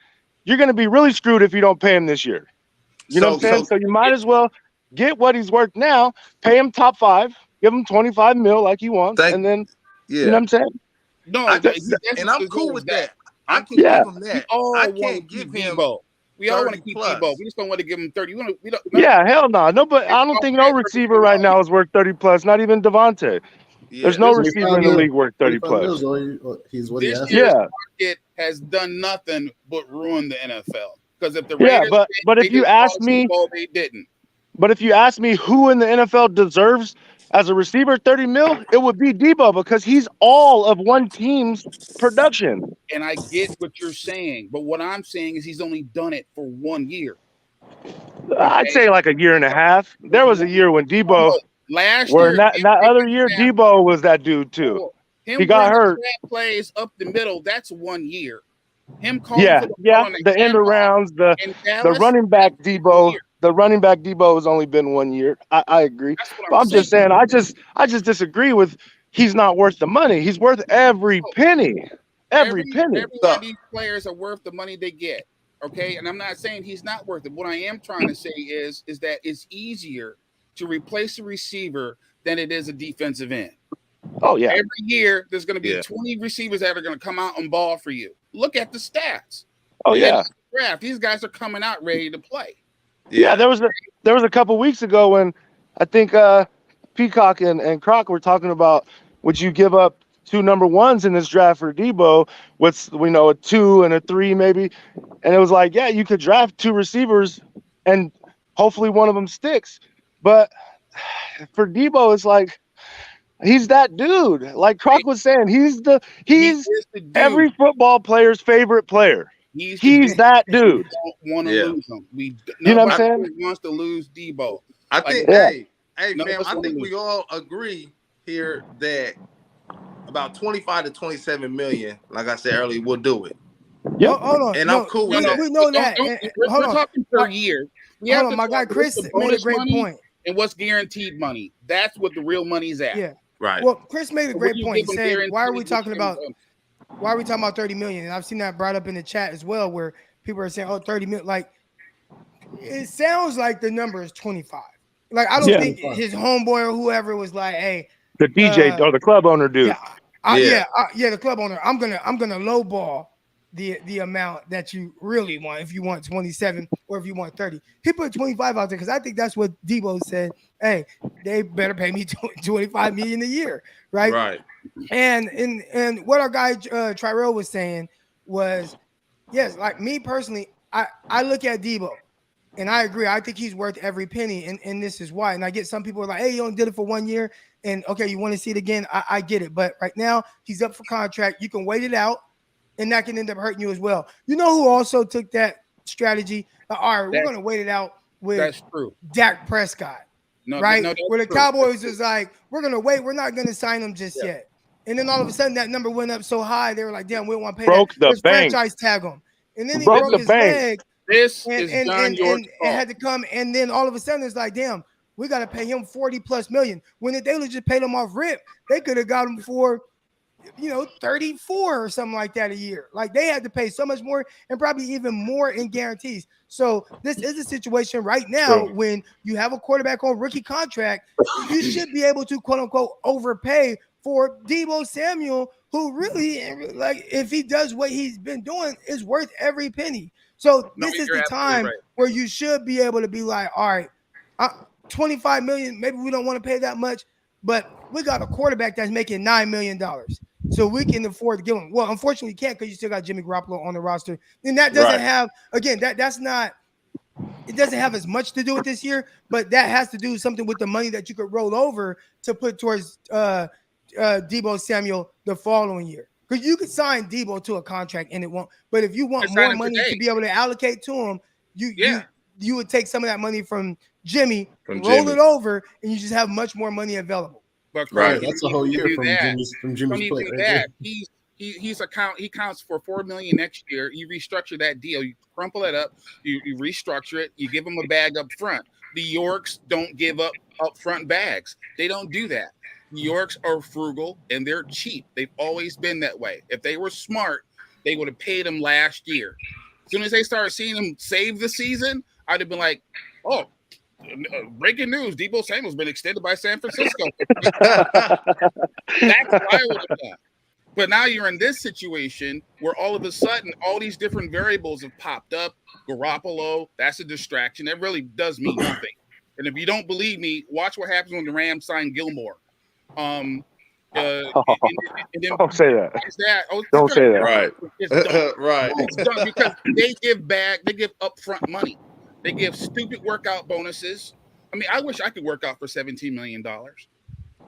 you're going to be really screwed if you don't pay him this year. You know what I'm saying? So you might as well get what he's worth now, pay him top 5, give him 25 mil like he wants, and then you know what I'm saying? No, and I'm cool with that. I can give him that. I can't give him Debo. We all want to keep Debo. We just don't want to give him 30. Hell no. No, but I don't think no receiver right now is worth 30 plus, not even Devontae. There's no receiver in the league worth 30 plus. He's what he this year's market has done nothing but ruin the NFL. Because if the Raiders but if you ask me, they didn't. But if you ask me who in the NFL deserves as a receiver 30 mil, it would be Debo because he's all of one team's production. And I get what you're saying, but what I'm saying is he's only done it for 1 year. I'd say like a year and a half. There was a year when Debo last year, that other year Debo was that dude too. He got hurt. Plays up the middle. That's 1 year. Him calling the end arounds, the running back Debo. The running back Debo has only been 1 year. I agree. But I'm just saying, I just disagree with he's not worth the money. He's worth every penny. Every penny. Every one of these players are worth the money they get. Okay. And I'm not saying he's not worth it. What I am trying to say is that it's easier to replace a receiver than it is a defensive end. Oh, yeah. Every year there's going to be 20 receivers that are going to come out and ball for you. Look at the stats. Oh, yeah. Draft. These guys are coming out ready to play. Yeah, there was a couple weeks ago when I think Peacock and Croc were talking about would you give up 2 number 1s in this draft for Debo with a 2 and a 3 maybe, and it was like you could draft 2 receivers and hopefully one of them sticks, but for Debo it's like He's that dude. Like Croc was saying, he's every football player's favorite player. He's that dude. We don't want to lose him. You know what I'm saying? Wants to lose Debo. I think, hey, fam, I think we all agree here that about 25 to 27 million, like I said earlier, we'll do it. Yeah, hold on. And I'm cool with that. We know that. We're talking per year. Hold on, my guy Chris made a great point. And what's guaranteed money? That's what the real money's at. Yeah. Right. Well, Chris made a great point. He said, why are we talking about 30 million? And I've seen that brought up in the chat as well, where people are saying, oh, 30 million. Like, it sounds like the number is 25. Like, I don't think his homeboy or whoever was like, hey. The DJ or the club owner dude. The club owner. I'm gonna lowball the amount that you really want, if you want 27 or if you want 30. He put 25 out there because I think that's what Debo said. Hey, they better pay me 25 million a year, right? Right. And what our guy Tyrell was saying was, yes, like me personally, I look at Debo and I agree. I think he's worth every penny, and this is why. And I get some people are like, hey, you only did it for 1 year, and okay, you want to see it again. I get it, but right now he's up for contract. You can wait it out. And that can end up hurting you as well. You know who also took that strategy? All right, we're going to wait it out with Dak Prescott, right? Where the Cowboys is like, we're going to wait. We're not going to sign him just yet. And then all of a sudden, that number went up so high, they were like, damn, we don't want to pay broke that. The bank. Franchise tag him. And then he broke his leg. This and had to come. And then all of a sudden, it's like, damn, we got to pay him 40+ million. When if they would just paid him off rip, they could have got him for 34 or something like that a year. Like they had to pay so much more and probably even more in guarantees. So this is a situation right now when you have a quarterback on rookie contract, you should be able to quote unquote overpay for Deebo Samuel, who really, like, if he does what he's been doing, is worth every penny. So this is the time where you should be able to be like, all right, 25 million, maybe we don't want to pay that much, but we got a quarterback that's making $9 million. So we can afford to give him. Well, unfortunately, you can't because you still got Jimmy Garoppolo on the roster. And that doesn't have, again, that's not, it doesn't have as much to do with this year, but that has to do something with the money that you could roll over to put towards Deebo Samuel the following year. Because you could sign Deebo to a contract and it won't. But if you want more money to be able to allocate to him, you would take some of that money from Jimmie, roll it over, and you just have much more money available. But that's a whole year from Jimmy's play. Right, he counts for $4 million next year. You restructure that deal, you crumple it up, you restructure it, you give him a bag up front. The Yorks don't give up upfront bags. They don't do that. New Yorks are frugal and they're cheap. They've always been that way. If they were smart, they would have paid him last year. As soon as they started seeing him save the season, I'd have been like, oh, breaking news, Deebo Samuel's been extended by San Francisco. That's what I would have done. But now you're in this situation where all of a sudden all these different variables have popped up. Garoppolo, that's a distraction. That really does mean nothing. And if you don't believe me, watch what happens when the Rams sign Gilmore. And then don't say that. Don't say that. Right. Right. It's done because they give upfront money. They give stupid workout bonuses. I mean, I wish I could work out for $17 million.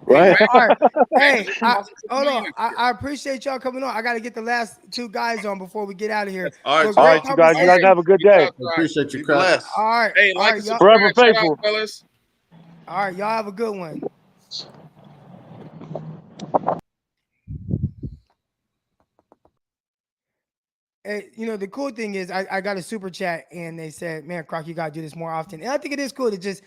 Right. All right. Hey, hold on. I appreciate y'all coming on. I got to get the last two guys on before we get out of here. All right, you guys have a good day. Appreciate you, Chris. All right. Hey, like y'all, forever faithful, fellas. All right, y'all have a good one. Hey, the cool thing is I got a super chat and they said, man, Croc, you got to do this more often. And I think it is cool to just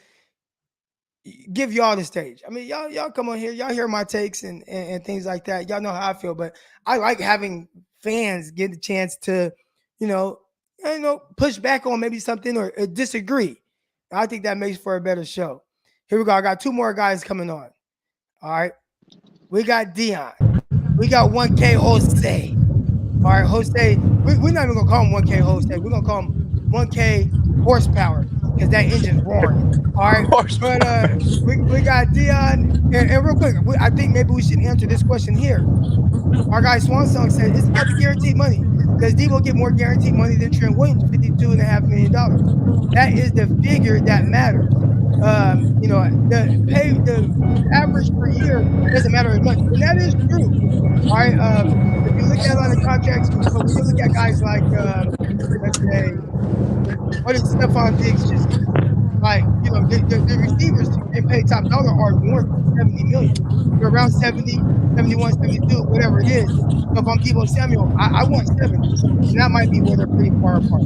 give y'all the stage. I mean, y'all come on here, y'all hear my takes and things like that. Y'all know how I feel, but I like having fans get the chance to, push back on maybe something or disagree. I think that makes for a better show. Here we go. I got two more guys coming on. All right. We got Dion. We got 1K Jose. All right, Jose. We're not even going to call him 1K Jose. We're going to call him 1K horsepower because that engine's roaring. All right. But we got Dion. And real quick, I think maybe we should answer this question here. Our guy Swan Song said it's about the guaranteed money because Deebo get more guaranteed money than Trent Williams, $52.5 million. That is the figure that matters. the average per year doesn't matter as much, and that is true. All right. If you look at a lot of contracts, but when you look at guys like, let's say, what did Stephon Diggs just get? Like, the receivers getting paid top dollar are north of 70 million. They're around 70, 71, 72, whatever it is. So if I'm Deebo Samuel, I want 70. And that might be where they're pretty far apart.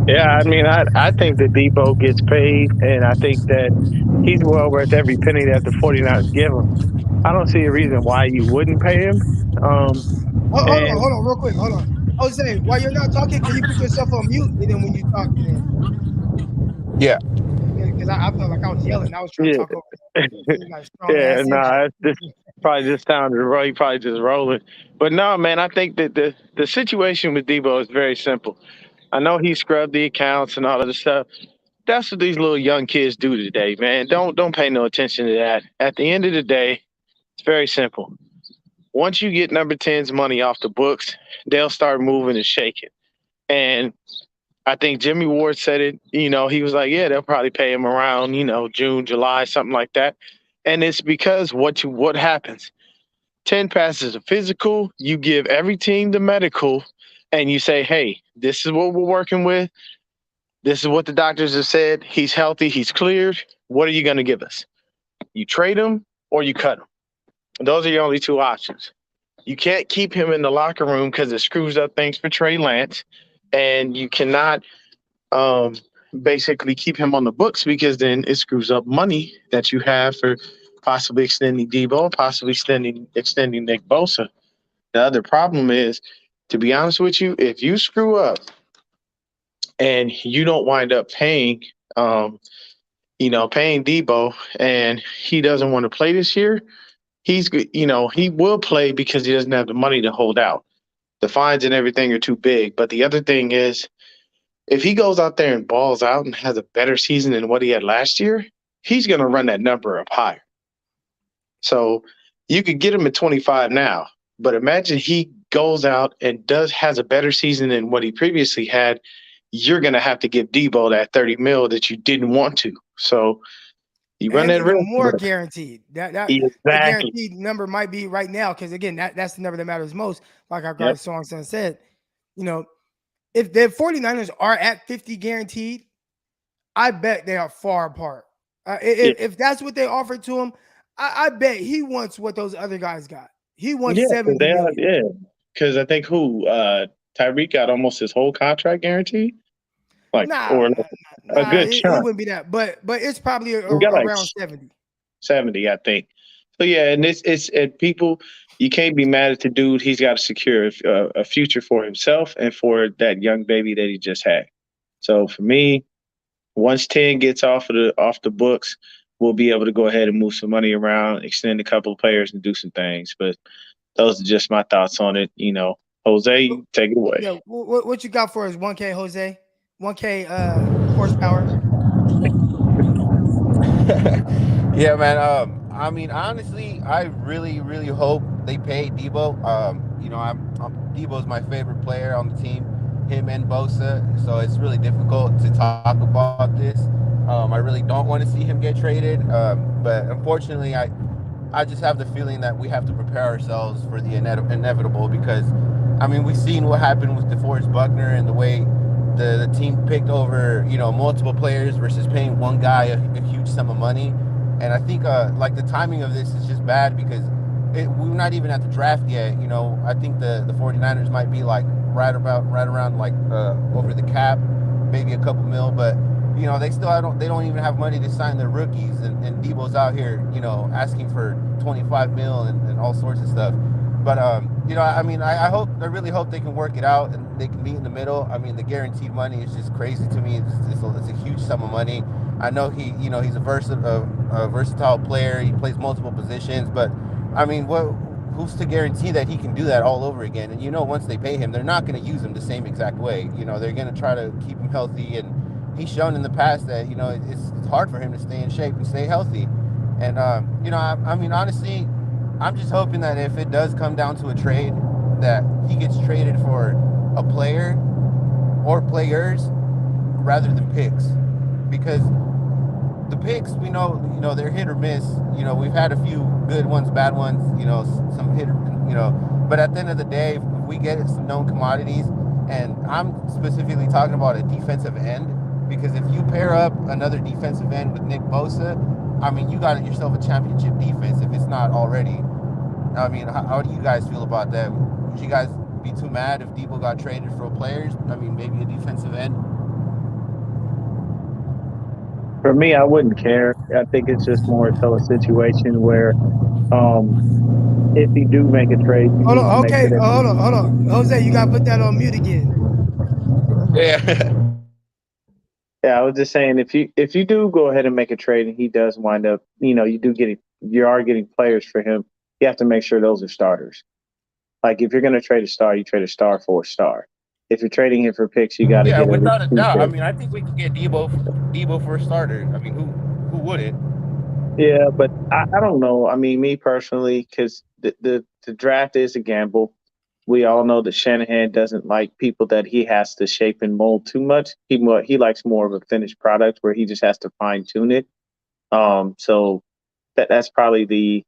Yeah, I mean, I think that Debo gets paid, and I think that he's well worth every penny that the 49ers give him. I don't see a reason why you wouldn't pay him. Hold on, real quick. Hold on. Jose, while you're not talking, can you put yourself on mute? And then when you talk, then. Yeah. Because I felt like I was yelling. I was trying to talk over. Yeah, nah, this probably just sounded right. He probably just rolling. But no, man, I think that the situation with Debo is very simple. I know he scrubbed the accounts and all of this stuff. That's what these little young kids do today, man. Don't pay no attention to that. At the end of the day, it's very simple. Once you get number 10's money off the books, they'll start moving and shaking. And I think Jimmie Ward said it, he was like, yeah, they'll probably pay him around, June, July, something like that. And it's because what happens? 10 passes a physical, you give every team the medical, and you say, hey, this is what we're working with. This is what the doctors have said. He's healthy. He's cleared. What are you going to give us? You trade him or you cut him. Those are your only two options. You can't keep him in the locker room because it screws up things for Trey Lance. And you cannot basically keep him on the books because then it screws up money that you have for possibly extending Debo, possibly extending Nick Bosa. The other problem is, to be honest with you, if you screw up and you don't wind up paying Debo and he doesn't want to play this year, he will play because he doesn't have the money to hold out. The fines and everything are too big. But the other thing is, if he goes out there and balls out and has a better season than what he had last year, he's going to run that number up higher. So you could get him at 25 now, but imagine he goes out and has a better season than what he previously had. You're going to have to give Debo that 30 mil that you didn't want to. So you run that risk. More guaranteed. That exactly. The guaranteed number might be right now, because again, that's the number that matters most. Like our guy Songson said, if the 49ers are at 50 guaranteed, I bet they are far apart. If that's what they offered to him, I bet he wants what those other guys got. He wants 70 million. Yeah, because I think Tyreek got almost his whole contract guaranteed. A good chunk. It wouldn't be that, but it's probably around 70. 70, I think. So yeah, and it's people. You can't be mad at the dude. He's got to secure a future for himself and for that young baby that he just had. So for me, once 10 gets off the books, we'll be able to go ahead and move some money around, extend a couple of players, and do some things. But those are just my thoughts on it. Jose, take it away. Yeah, what you got for us, 1K, Jose? 1K horsepower. Yeah, man. I mean, honestly, I really, really hope they pay Debo. Debo's my favorite player on the team, him and Bosa. So it's really difficult to talk about this. I really don't want to see him get traded. But unfortunately, I just have the feeling that we have to prepare ourselves for the inevitable, because, I mean, we've seen what happened with DeForest Buckner and the way the team picked over, multiple players versus paying one guy a huge sum of money. And I think the timing of this is just bad because we're not even at the draft yet. I think the 49ers might be like right around over the cap, maybe a couple mil, but they don't even have money to sign their rookies, and Debo's out here, asking for 25 mil and all sorts of stuff. But I really hope they can work it out and they can meet in the middle. I mean, the guaranteed money is just crazy to me. It's a huge sum of money. I know he's a versatile player. He plays multiple positions, but I mean, who's to guarantee that he can do that all over again? And once they pay him, they're not going to use him the same exact way. They're going to try to keep him healthy, and he's shown in the past that it's hard for him to stay in shape and stay healthy. And I mean, honestly, I'm just hoping that if it does come down to a trade, that he gets traded for a player or players rather than picks. because the picks, we know, they're hit or miss. We've had a few good ones, bad ones, some hit, but at the end of the day, if we get some known commodities, and I'm specifically talking about a defensive end, because if you pair up another defensive end with Nick Bosa, I mean, you got yourself a championship defense if it's not already. I mean, how do you guys feel about that? Would you guys be too mad if Debo got traded for players? I mean, maybe a defensive end? For me, I wouldn't care. I think it's just more so a situation where if you do make a trade, you Hold need to on. make Okay. sure that Hold on. Jose, you got to put that on mute again. Yeah. yeah, I was just saying if you do go ahead and make a trade and he does wind up, you are getting players for him, you have to make sure those are starters. Like if you're gonna trade a star, you trade a star for a star. If you're trading him for picks, you gotta Yeah, get at least without a 2 doubt. I picks. mean, I think we could get Debo for a starter. I mean, who wouldn't? Yeah, but I don't know. I mean, me personally, because the draft is a gamble. We all know that Shanahan doesn't like people that he has to shape and mold too much. He likes more of a finished product where he just has to fine tune it. So that's probably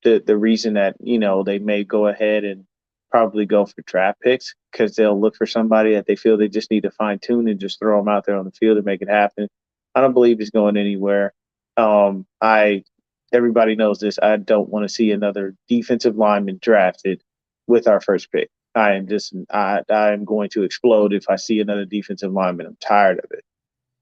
the reason that they may go ahead and probably go for draft picks because they'll look for somebody that they feel they just need to fine tune and just throw them out there on the field and make it happen. I don't believe he's going anywhere. I Everybody knows this. I don't want to see another defensive lineman drafted with our first pick. I am going to explode if I see another defensive lineman. I'm tired of it.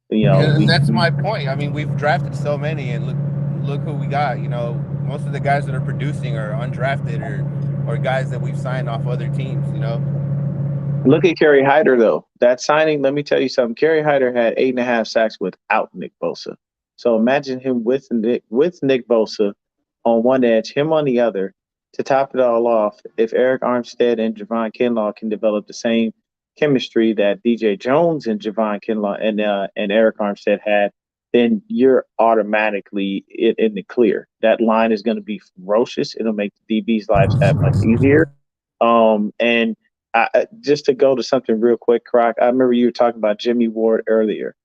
And that's my point. I mean, we've drafted so many, and look who we got. Most of the guys that are producing are undrafted or guys that we've signed off other teams. Look at Kerry Hyder, though. That signing, let me tell you something. Kerry Hyder had 8.5 sacks without Nick Bosa. So imagine him with Nick Bosa on one edge, him on the other. To top it all off, if Eric Armstead and Javon Kinlaw can develop the same chemistry that DJ Jones and Javon Kinlaw and Eric Armstead had, then you're automatically in the clear. That line is going to be ferocious. It'll make the DB's lives that much easier. And just to go to something real quick, Croc, I remember you were talking about Jimmie Ward earlier.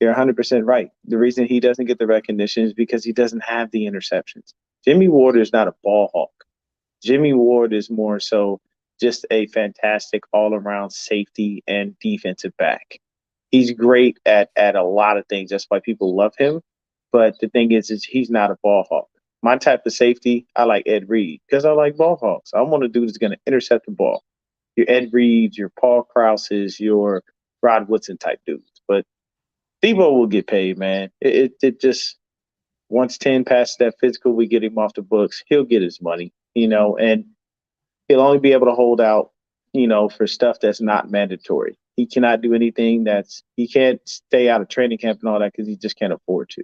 You're 100% right. The reason he doesn't get the recognition is because he doesn't have the interceptions. Jimmie Ward is not a ball hawk. Jimmie Ward is more so just a fantastic all-around safety and defensive back. He's great at a lot of things. That's why people love him. But the thing is he's not a ball hawk. My type of safety, I like Ed Reed because I like ball hawks. I want a dude that's going to intercept the ball. Your Ed Reeds, your Paul Krauses, your Rod Woodson type dudes. But Debo will get paid, man. It just once 10 passes that physical, we get him off the books. He'll get his money, and he'll only be able to hold out, for stuff that's not mandatory. He cannot do anything he can't stay out of training camp and all that because he just can't afford to.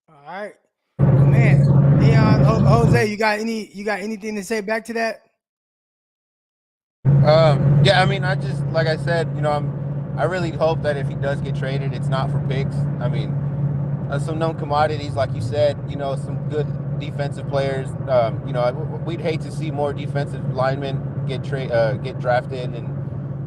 All right. Well, man, Leon, Jose, you got anything to say back to that? Yeah, I mean, like I said, I really hope that if he does get traded, it's not for picks. I mean, some known commodities, like you said, some good defensive players. We'd hate to see more defensive linemen get drafted and,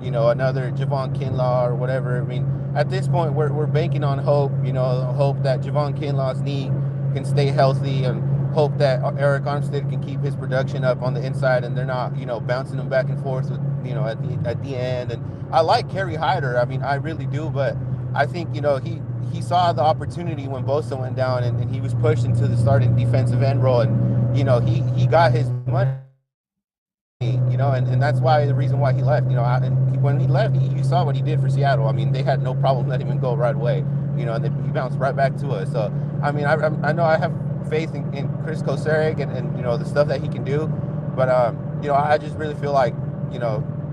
another Javon Kinlaw or whatever. I mean, at this point, we're banking on hope, hope that Javon Kinlaw's knee can stay healthy and hope that Eric Armstead can keep his production up on the inside and they're not, bouncing him back and forth with, at the end. And I like Kerry Hyder. I mean, I really do, but I think, he saw the opportunity when Bosa went down and he was pushed into the starting defensive end role and, he got his money, and that's why the reason why he left, and when he left, you saw what he did for Seattle. I mean, they had no problem letting him go right away, and then he bounced right back to us. So, I mean, I know I have faith in Chris Kosarek and the stuff that he can do, but, I just really feel like,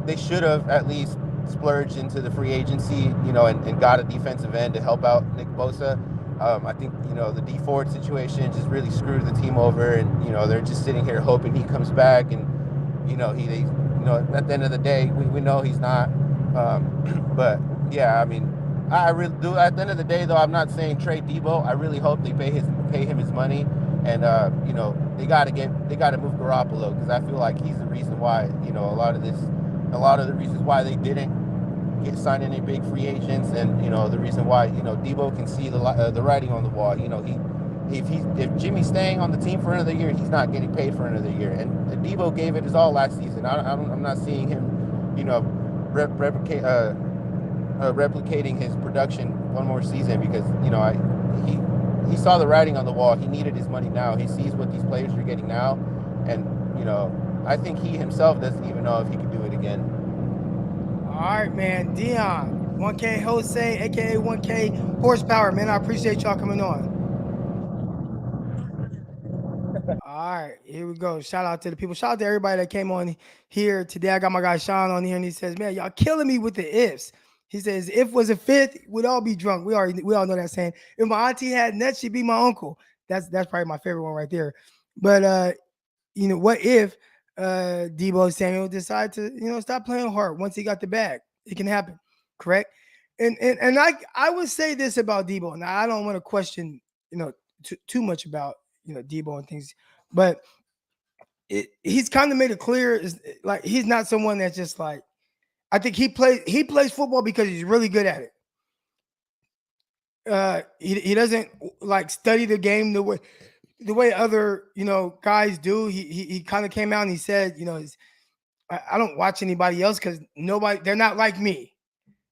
they should have at least splurged into the free agency, and got a defensive end to help out Nick Bosa. I think, the D Ford situation just really screwed the team over and, they're just sitting here hoping he comes back and, at the end of the day, we know he's not. But yeah, I mean, I really do. At the end of the day, though, I'm not saying trade Debo. I really hope they pay him his money, and they got to move Garoppolo because I feel like he's the reason why a lot of the reasons why they didn't sign any big free agents, and the reason why Debo can see the writing on the wall. If Jimmie's staying on the team for another year, he's not getting paid for another year. And Debo gave it his all last season. I'm not seeing him, replicating his production one more season because he saw the writing on the wall. He needed his money now. He sees what these players are getting now, and I think he himself doesn't even know if he can do it again. All right, man. Dion, 1K Jose, aka 1K Horsepower, man. I appreciate y'all coming on. All right, here we go. Shout out to the people. Shout out to everybody that came on here today. I got my guy Sean on here, and he says, "Man, y'all killing me with the ifs." He says, "If was a fifth, we'd all be drunk." We all know that saying. If my auntie had nuts, she'd be my uncle. That's probably my favorite one right there. But what if Debo Samuel decide to stop playing hard once he got the bag? It can happen, correct? And I would say this about Debo. Now I don't want to question too much about Debo and things, but he's kind of made it clear like he's not someone that's just like. I think he plays football because he's really good at it. He doesn't like study the game the way other guys do. He kind of came out and he said, I don't watch anybody else because they're not like me.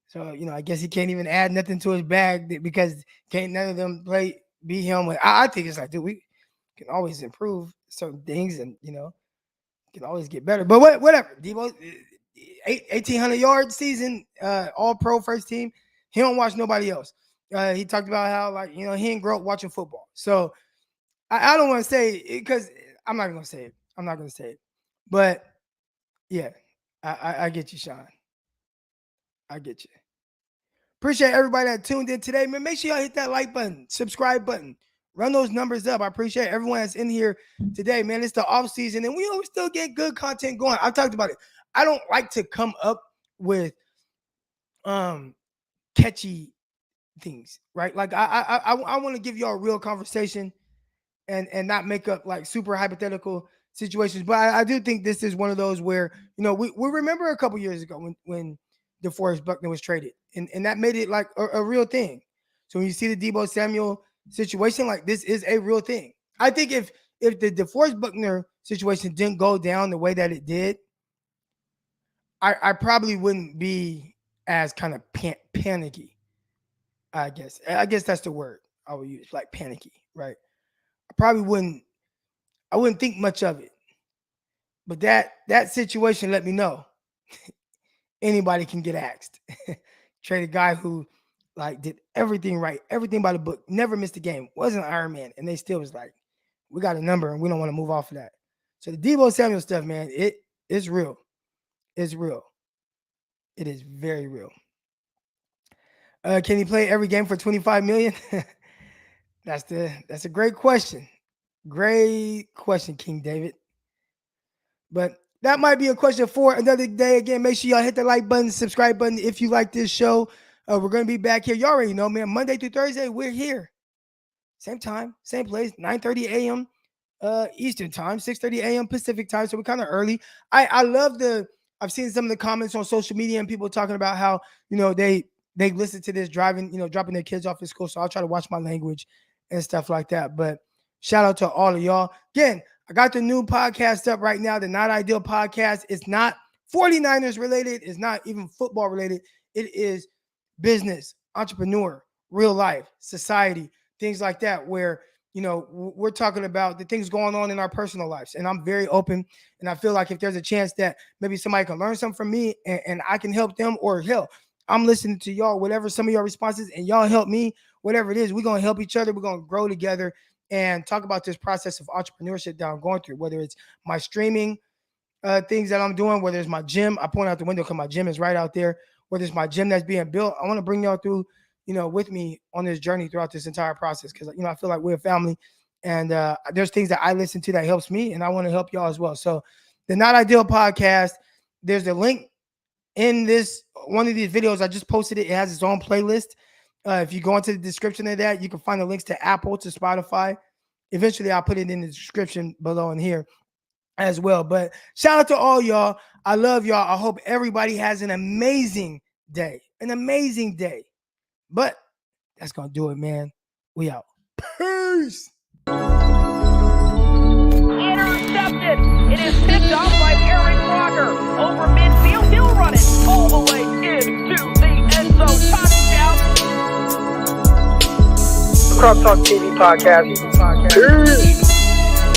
So I guess he can't even add nothing to his bag because can't none of them be him. I think it's like, dude, we can always improve certain things and can always get better. But whatever, Debo, 1,800 yard season, all pro first team. He don't watch nobody else. He talked about how he didn't grow up watching football. So I don't want to say it because I'm not going to say it. But yeah, I get you, Sean. I get you. Appreciate everybody that tuned in today, man. Make sure y'all hit that like button, subscribe button, run those numbers up. I appreciate everyone that's in here today, man. It's the off season, and we still get good content going. I've talked about it. I don't like to come up with catchy things, right? Like I want to give y'all a real conversation and not make up like super hypothetical situations. But I do think this is one of those where we remember a couple years ago when DeForest Buckner was traded, and that made it like a real thing. So when you see the Debo Samuel situation, like this is a real thing. I think if the DeForest Buckner situation didn't go down the way that it did, I probably wouldn't be as kind of panicky. I guess that's the word I would use, like panicky, right? I wouldn't think much of it. But that situation let me know anybody can get axed. Trade a guy who like did everything right, everything by the book, never missed a game, wasn't Iron Man, and they still was like, we got a number and we don't want to move off of that. So the Debo Samuel stuff, man, it's real. It's real. It is very real. Can he play every game for $25 million? That's a great question. Great question, King David. But that might be a question for another day. Again, make sure y'all hit the like button, subscribe button if you like this show. We're going to be back here. You already know, man. Monday through Thursday, we're here. Same time, same place, 9:30 a.m. Eastern time, 6:30 a.m. Pacific time. So we're kind of early. I love I've seen some of the comments on social media and people talking about how, they listen to this driving, dropping their kids off at school. So I'll try to watch my language and stuff like that. But shout out to all of y'all. Again, I got the new podcast up right now, the Not Ideal Podcast. It's not 49ers related. It's not even football related. It is business, entrepreneur, real life, society, things like that, where, we're talking about the things going on in our personal lives. And I'm very open. And I feel like if there's a chance that maybe somebody can learn something from me and I can help them, or hell, I'm listening to y'all, whatever some of your responses, and y'all help me, whatever it is, we're going to help each other. We're going to grow together and talk about this process of entrepreneurship that I'm going through, whether it's my streaming things that I'm doing, whether it's my gym. I point out the window because my gym is right out there, whether it's my gym that's being built. I want to bring y'all through, with me on this journey throughout this entire process because, I feel like we're a family and there's things that I listen to that helps me and I want to help y'all as well. So the Not Ideal Podcast, there's the link in one of these videos. I just posted it. It has its own playlist. If you go into the description of that, you can find the links to Apple, to Spotify. Eventually, I'll put it in the description below in here as well. But shout out to all y'all. I love y'all. I hope everybody has an amazing day. An amazing day. But that's going to do it, man. We out. Peace. Intercepted. It is picked off by Aaron Crocker. Over midfield. He'll run it all the way into the end zone. Touchdown. Crop Talk TV podcast. Peace.